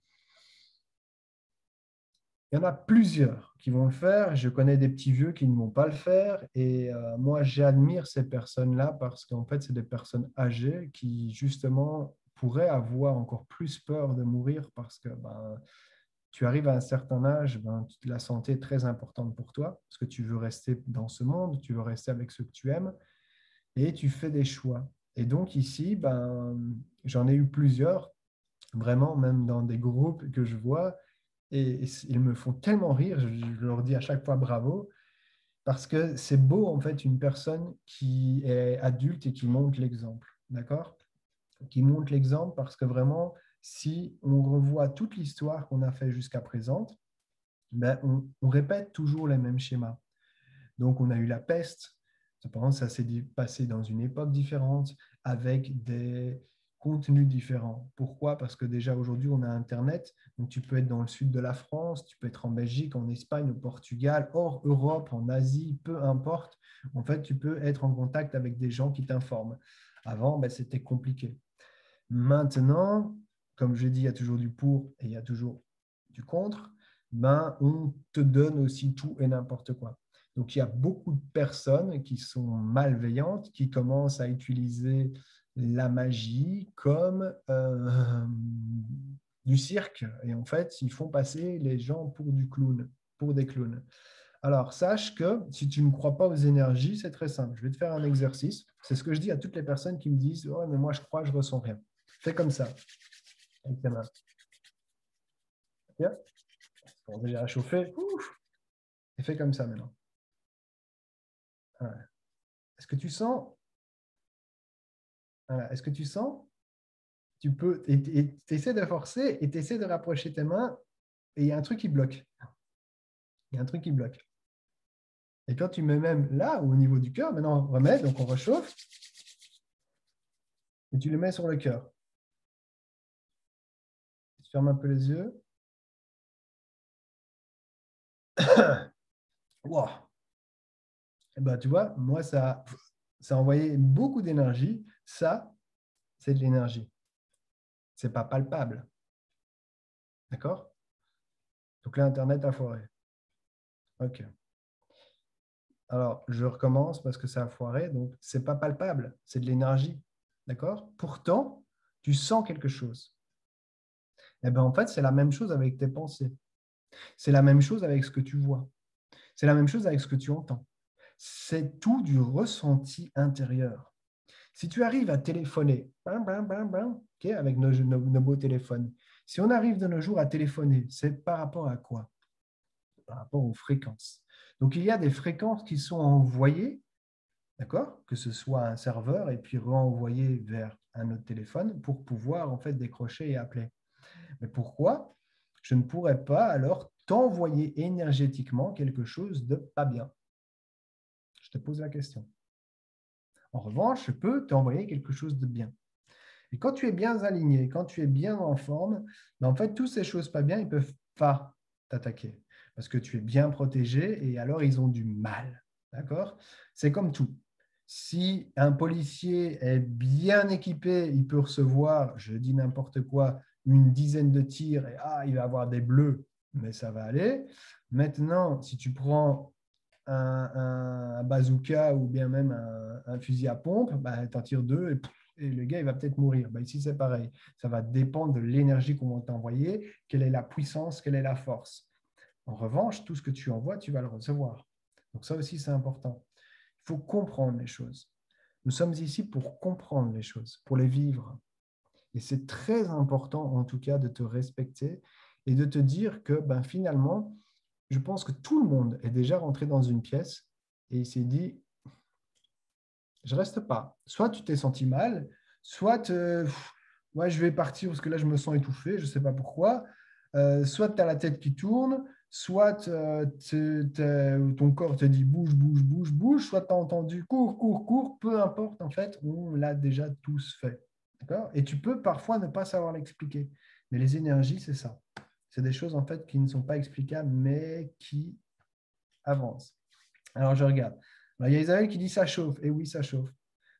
Il y en a plusieurs qui vont le faire. Je connais des petits vieux qui ne vont pas le faire. Et moi, j'admire ces personnes-là parce qu'en fait, c'est des personnes âgées qui, justement, pourraient avoir encore plus peur de mourir parce que ben, tu arrives à un certain âge, ben, la santé est très importante pour toi parce que tu veux rester dans ce monde, tu veux rester avec ceux que tu aimes et tu fais des choix. Et donc ici, ben, j'en ai eu plusieurs, vraiment, même dans des groupes que je vois, et ils me font tellement rire, je leur dis à chaque fois bravo, parce que c'est beau, en fait, une personne qui est adulte et qui montre l'exemple, d'accord? Qui montre l'exemple parce que vraiment, si on revoit toute l'histoire qu'on a fait jusqu'à présent, ben, on répète toujours les mêmes schémas. Donc, on a eu la peste. Cependant, ça s'est passé dans une époque différente, avec des contenus différents. Pourquoi? Parce que déjà aujourd'hui, on a Internet. Donc, tu peux être dans le sud de la France, tu peux être en Belgique, en Espagne, au Portugal, hors Europe, en Asie, peu importe. En fait, tu peux être en contact avec des gens qui t'informent. Avant, ben, c'était compliqué. Maintenant, comme je dis, il y a toujours du pour et il y a toujours du contre. Ben, on te donne aussi tout et n'importe quoi. Donc, il y a beaucoup de personnes qui sont malveillantes, qui commencent à utiliser la magie comme du cirque. Et en fait, ils font passer les gens pour du clown, pour des clowns. Alors, sache que si tu ne crois pas aux énergies, c'est très simple. Je vais te faire un exercice. C'est ce que je dis à toutes les personnes qui me disent « Oh, mais moi, je crois, je ne ressens rien. » Fais comme ça, avec tes mains. Bien. On va déjà réchauffer. Ouf. Et fais comme ça maintenant. Voilà. Est-ce que tu sens? Voilà. Est-ce que tu sens? Tu peux, et tu essaies de forcer et tu essaies de rapprocher tes mains et il y a un truc qui bloque. Il y a un truc qui bloque. Et quand tu mets même là, au niveau du cœur, maintenant on remet, donc on réchauffe et tu le mets sur le cœur. Tu fermes un peu les yeux. Wow. Et ben, tu vois, moi, ça a envoyé beaucoup d'énergie. Ça, c'est de l'énergie. Ce n'est pas palpable. D'accord? Donc là, Internet a foiré. OK. Alors, je recommence parce que ça a foiré. Donc, ce n'est pas palpable. C'est de l'énergie. D'accord? Pourtant, tu sens quelque chose. Et ben, en fait, c'est la même chose avec tes pensées. C'est la même chose avec ce que tu vois. C'est la même chose avec ce que tu entends. C'est tout du ressenti intérieur. Si tu arrives à téléphoner, okay, avec nos beaux téléphones, si on arrive de nos jours à téléphoner, c'est par rapport à quoi? Par rapport aux fréquences. Donc, il y a des fréquences qui sont envoyées, d'accord, que ce soit un serveur et puis renvoyées vers un autre téléphone pour pouvoir en fait décrocher et appeler. Mais pourquoi je ne pourrais pas alors t'envoyer énergétiquement quelque chose de pas bien? Je te pose la question. En revanche, je peux t'envoyer quelque chose de bien. Et quand tu es bien aligné, quand tu es bien en forme, ben en fait, toutes ces choses pas bien, ils ne peuvent pas t'attaquer parce que tu es bien protégé et alors ils ont du mal. D'accord? C'est comme tout. Si un policier est bien équipé, il peut recevoir, je dis n'importe quoi, une dizaine de tirs et il va avoir des bleus, mais ça va aller. Maintenant, si tu prends un bazooka ou bien même un fusil à pompe, bah, tu en tires deux et le gars, il va peut-être mourir. Bah, ici, c'est pareil. Ça va dépendre de l'énergie qu'on va t'envoyer, quelle est la puissance, quelle est la force. En revanche, tout ce que tu envoies, tu vas le recevoir. Donc ça aussi, c'est important. Il faut comprendre les choses. Nous sommes ici pour comprendre les choses, pour les vivre. Et c'est très important, en tout cas, de te respecter et de te dire que ben, finalement, je pense que tout le monde est déjà rentré dans une pièce et il s'est dit, je reste pas. Soit tu t'es senti mal, soit ouais, je vais partir parce que là, je me sens étouffé, je ne sais pas pourquoi. Soit tu as la tête qui tourne, soit ton corps te dit bouge, bouge, bouge, bouge, soit tu as entendu cours, cours, cours, peu importe, en fait, on l'a déjà tous fait. D'accord? Et tu peux parfois ne pas savoir l'expliquer. Mais les énergies, c'est ça. C'est des choses en fait qui ne sont pas explicables, mais qui avancent. Alors, je regarde. Alors, il y a Isabelle qui dit ça chauffe. Et oui, ça chauffe.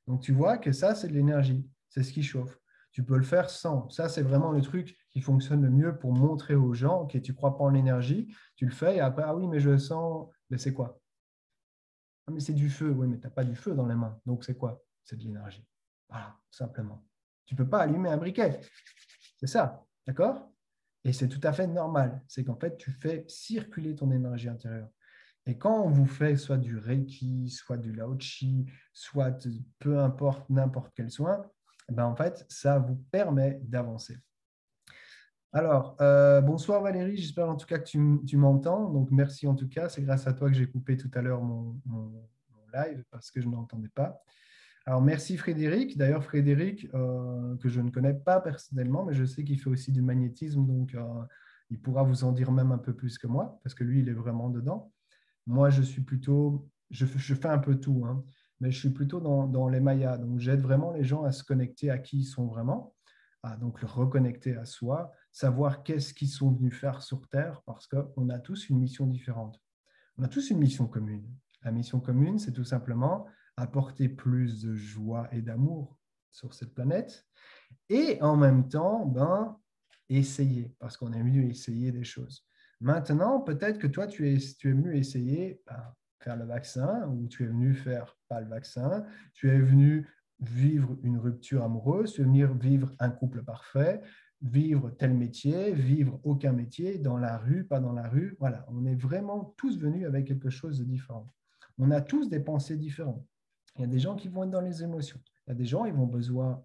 Donc, tu vois que ça, c'est de l'énergie. C'est ce qui chauffe. Tu peux le faire sans. Ça, c'est vraiment le truc qui fonctionne le mieux pour montrer aux gens que tu ne crois pas en l'énergie. Tu le fais et après, ah oui, mais je sens. Mais c'est quoi? Ah, mais c'est du feu. Oui, mais tu n'as pas du feu dans les mains. Donc, c'est quoi? C'est de l'énergie. Voilà, tout simplement. Tu ne peux pas allumer un briquet. C'est ça. D'accord? Et c'est tout à fait normal. C'est qu'en fait, tu fais circuler ton énergie intérieure. Et quand on vous fait soit du Reiki, soit du Lao Chi, soit peu importe n'importe quel soin, ben en fait, ça vous permet d'avancer. Alors, bonsoir Valérie, j'espère en tout cas que tu m'entends. Donc, merci en tout cas. C'est grâce à toi que j'ai coupé tout à l'heure mon live parce que je n'entendais pas. Alors, merci Frédéric. D'ailleurs, Frédéric, que je ne connais pas personnellement, mais je sais qu'il fait aussi du magnétisme. Donc, il pourra vous en dire même un peu plus que moi parce que lui, il est vraiment dedans. Moi, je suis plutôt, je fais un peu tout, hein, mais je suis plutôt dans les mayas. Donc, j'aide vraiment les gens à se connecter à qui ils sont vraiment, à donc le reconnecter à soi, savoir qu'est-ce qu'ils sont venus faire sur Terre, parce qu'on a tous une mission différente. On a tous une mission commune. La mission commune, c'est tout simplement apporter plus de joie et d'amour sur cette planète et en même temps, essayer, parce qu'on est venu essayer des choses. Maintenant, peut-être que toi, tu es venu essayer faire le vaccin ou tu es venu faire pas le vaccin, tu es venu vivre une rupture amoureuse, tu es venu vivre un couple parfait, vivre tel métier, vivre aucun métier, dans la rue, pas dans la rue. Voilà, on est vraiment tous venus avec quelque chose de différent. On a tous des pensées différentes. Il y a des gens qui vont être dans les émotions. Il y a des gens qui vont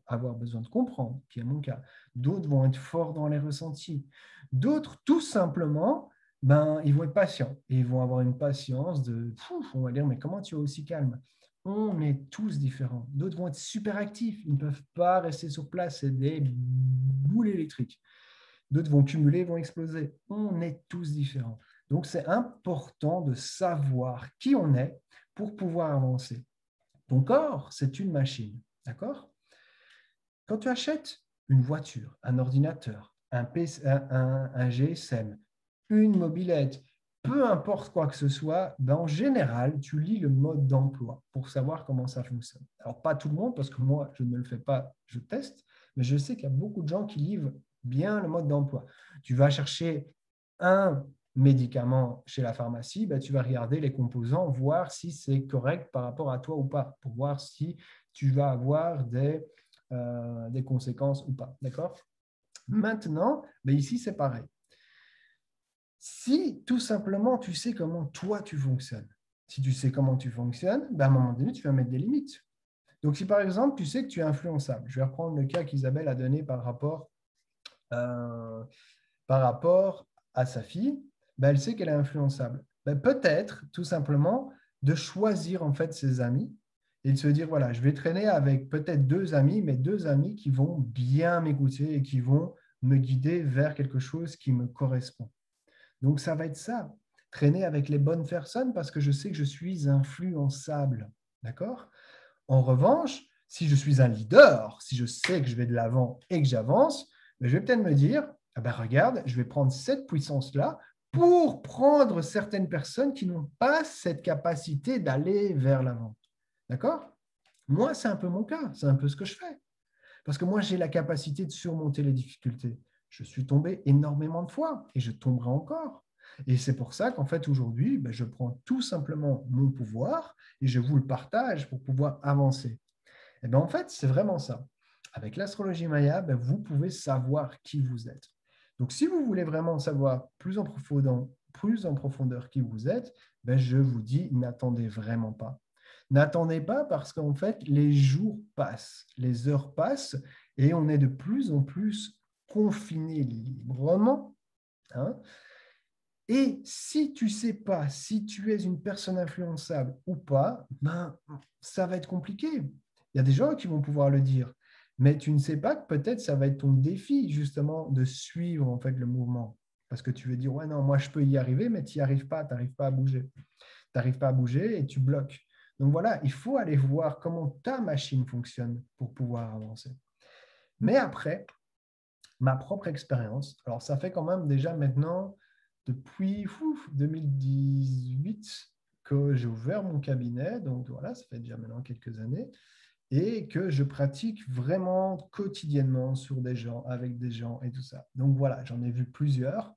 avoir besoin de comprendre, qui est mon cas. D'autres vont être forts dans les ressentis. D'autres, tout simplement, ils vont être patients. Et ils vont avoir une patience de, on va dire, mais comment tu es aussi calme? On est tous différents. D'autres vont être super actifs. Ils ne peuvent pas rester sur place. C'est des boules électriques. D'autres vont cumuler, vont exploser. On est tous différents. Donc, c'est important de savoir qui on est pour pouvoir avancer. Ton corps, c'est une machine, d'accord? Quand tu achètes une voiture, un ordinateur, un PC, un GSM, une mobilette, peu importe quoi que ce soit, en général, tu lis le mode d'emploi pour savoir comment ça fonctionne. Alors, pas tout le monde, parce que moi, je ne le fais pas, je teste, mais je sais qu'il y a beaucoup de gens qui livrent bien le mode d'emploi. Tu vas chercher un médicament chez la pharmacie, tu vas regarder les composants, voir si c'est correct par rapport à toi ou pas, pour voir si tu vas avoir des conséquences ou pas. D'accord? Maintenant, ici, c'est pareil. Si tout simplement tu sais comment toi tu fonctionnes, si tu sais comment tu fonctionnes, à un moment donné, tu vas mettre des limites. Donc, si par exemple, tu sais que tu es influençable, je vais reprendre le cas qu'Isabelle a donné par rapport à sa fille, elle sait qu'elle est influençable. Peut-être, tout simplement, de choisir en fait ses amis et de se dire, voilà, je vais traîner avec peut-être deux amis, mais deux amis qui vont bien m'écouter et qui vont me guider vers quelque chose qui me correspond. Donc, ça va être ça, traîner avec les bonnes personnes parce que je sais que je suis influençable. D'accord? En revanche, si je suis un leader, si je sais que je vais de l'avant et que j'avance, je vais peut-être me dire, regarde, je vais prendre cette puissance-là pour prendre certaines personnes qui n'ont pas cette capacité d'aller vers l'avant. D'accord? Moi, c'est un peu mon cas, c'est un peu ce que je fais. Parce que moi, j'ai la capacité de surmonter les difficultés. Je suis tombé énormément de fois et je tomberai encore. Et c'est pour ça qu'en fait, aujourd'hui, je prends tout simplement mon pouvoir et je vous le partage pour pouvoir avancer. Et bien, en fait, c'est vraiment ça. Avec l'astrologie Maya, vous pouvez savoir qui vous êtes. Donc, si vous voulez vraiment savoir plus en profondeur qui vous êtes, je vous dis, n'attendez vraiment pas. N'attendez pas parce qu'en fait, les jours passent, les heures passent et on est de plus en plus confiné librement. Hein. Et si tu ne sais pas si tu es une personne influençable ou pas, ça va être compliqué. Il y a des gens qui vont pouvoir le dire, mais tu ne sais pas que peut-être ça va être ton défi justement de suivre en fait le mouvement. Parce que tu veux dire, ouais, non, moi je peux y arriver, mais tu n'y arrives pas, tu n'arrives pas à bouger. Tu n'arrives pas à bouger et tu bloques. Donc voilà, il faut aller voir comment ta machine fonctionne pour pouvoir avancer. Mais après, ma propre expérience, alors ça fait quand même déjà maintenant depuis 2018 que j'ai ouvert mon cabinet, donc voilà, ça fait déjà maintenant quelques années, et que je pratique vraiment quotidiennement sur des gens, avec des gens et tout ça. Donc voilà, j'en ai vu plusieurs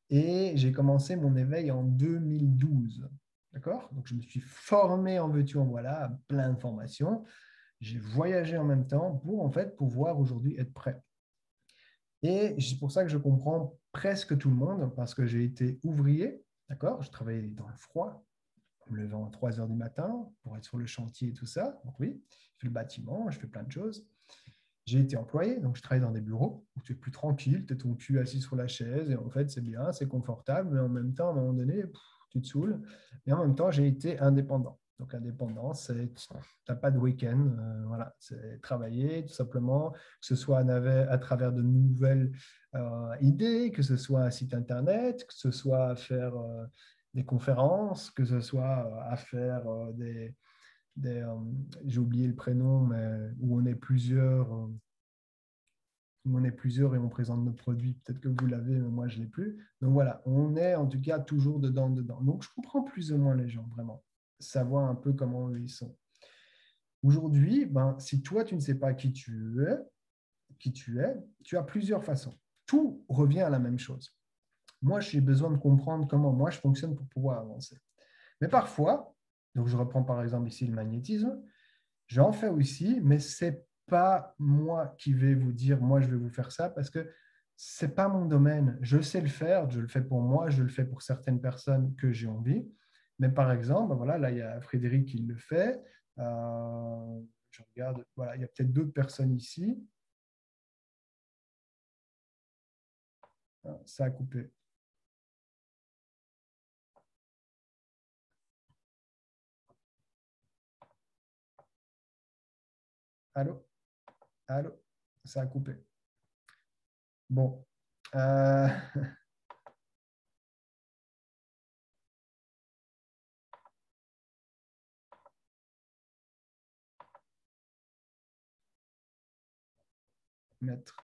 et j'ai commencé mon éveil en 2012. D'accord? Donc je me suis formé en veux-tu, en voilà, à plein de formations. J'ai voyagé en même temps pour en fait pouvoir aujourd'hui être prêt. Et c'est pour ça que je comprends presque tout le monde, parce que j'ai été ouvrier, d'accord? Je travaillais dans le froid, en me levant à 3 heures du matin pour être sur le chantier et tout ça. Donc oui, je fais le bâtiment, je fais plein de choses. J'ai été employé, donc je travaille dans des bureaux où tu es plus tranquille, tu es ton cul assis sur la chaise, et en fait, c'est bien, c'est confortable, mais en même temps, à un moment donné, tu te saoules. Et en même temps, j'ai été indépendant. Donc, indépendant, c'est tu n'as pas de week-end, voilà, c'est travailler tout simplement, que ce soit à travers de nouvelles idées, que ce soit un site internet, que ce soit à faire des conférences, que ce soit à faire des, j'ai oublié le prénom, mais où on est plusieurs, où on est plusieurs et on présente nos produits. Peut-être que vous l'avez, mais moi je ne l'ai plus. Donc voilà, on est en tout cas toujours dedans, dedans. Donc je comprends plus ou moins les gens, vraiment. Savoir un peu comment eux, ils sont. Aujourd'hui, ben, si toi tu ne sais pas qui tu es, tu as plusieurs façons. Tout revient à la même chose. Moi, j'ai besoin de comprendre comment moi je fonctionne pour pouvoir avancer. Mais parfois, donc je reprends par exemple ici le magnétisme, j'en fais aussi, mais c'est pas moi qui vais vous dire, moi, je vais vous faire ça, parce que c'est pas mon domaine. Je sais le faire, je le fais pour moi, je le fais pour certaines personnes que j'ai envie. Mais par exemple, ben voilà, là, il y a Frédéric qui le fait. Je regarde, voilà, il y a peut-être d'autres personnes ici. Ah, ça a coupé. Allô? Allô? Ça a coupé. Bon. Euh, mettre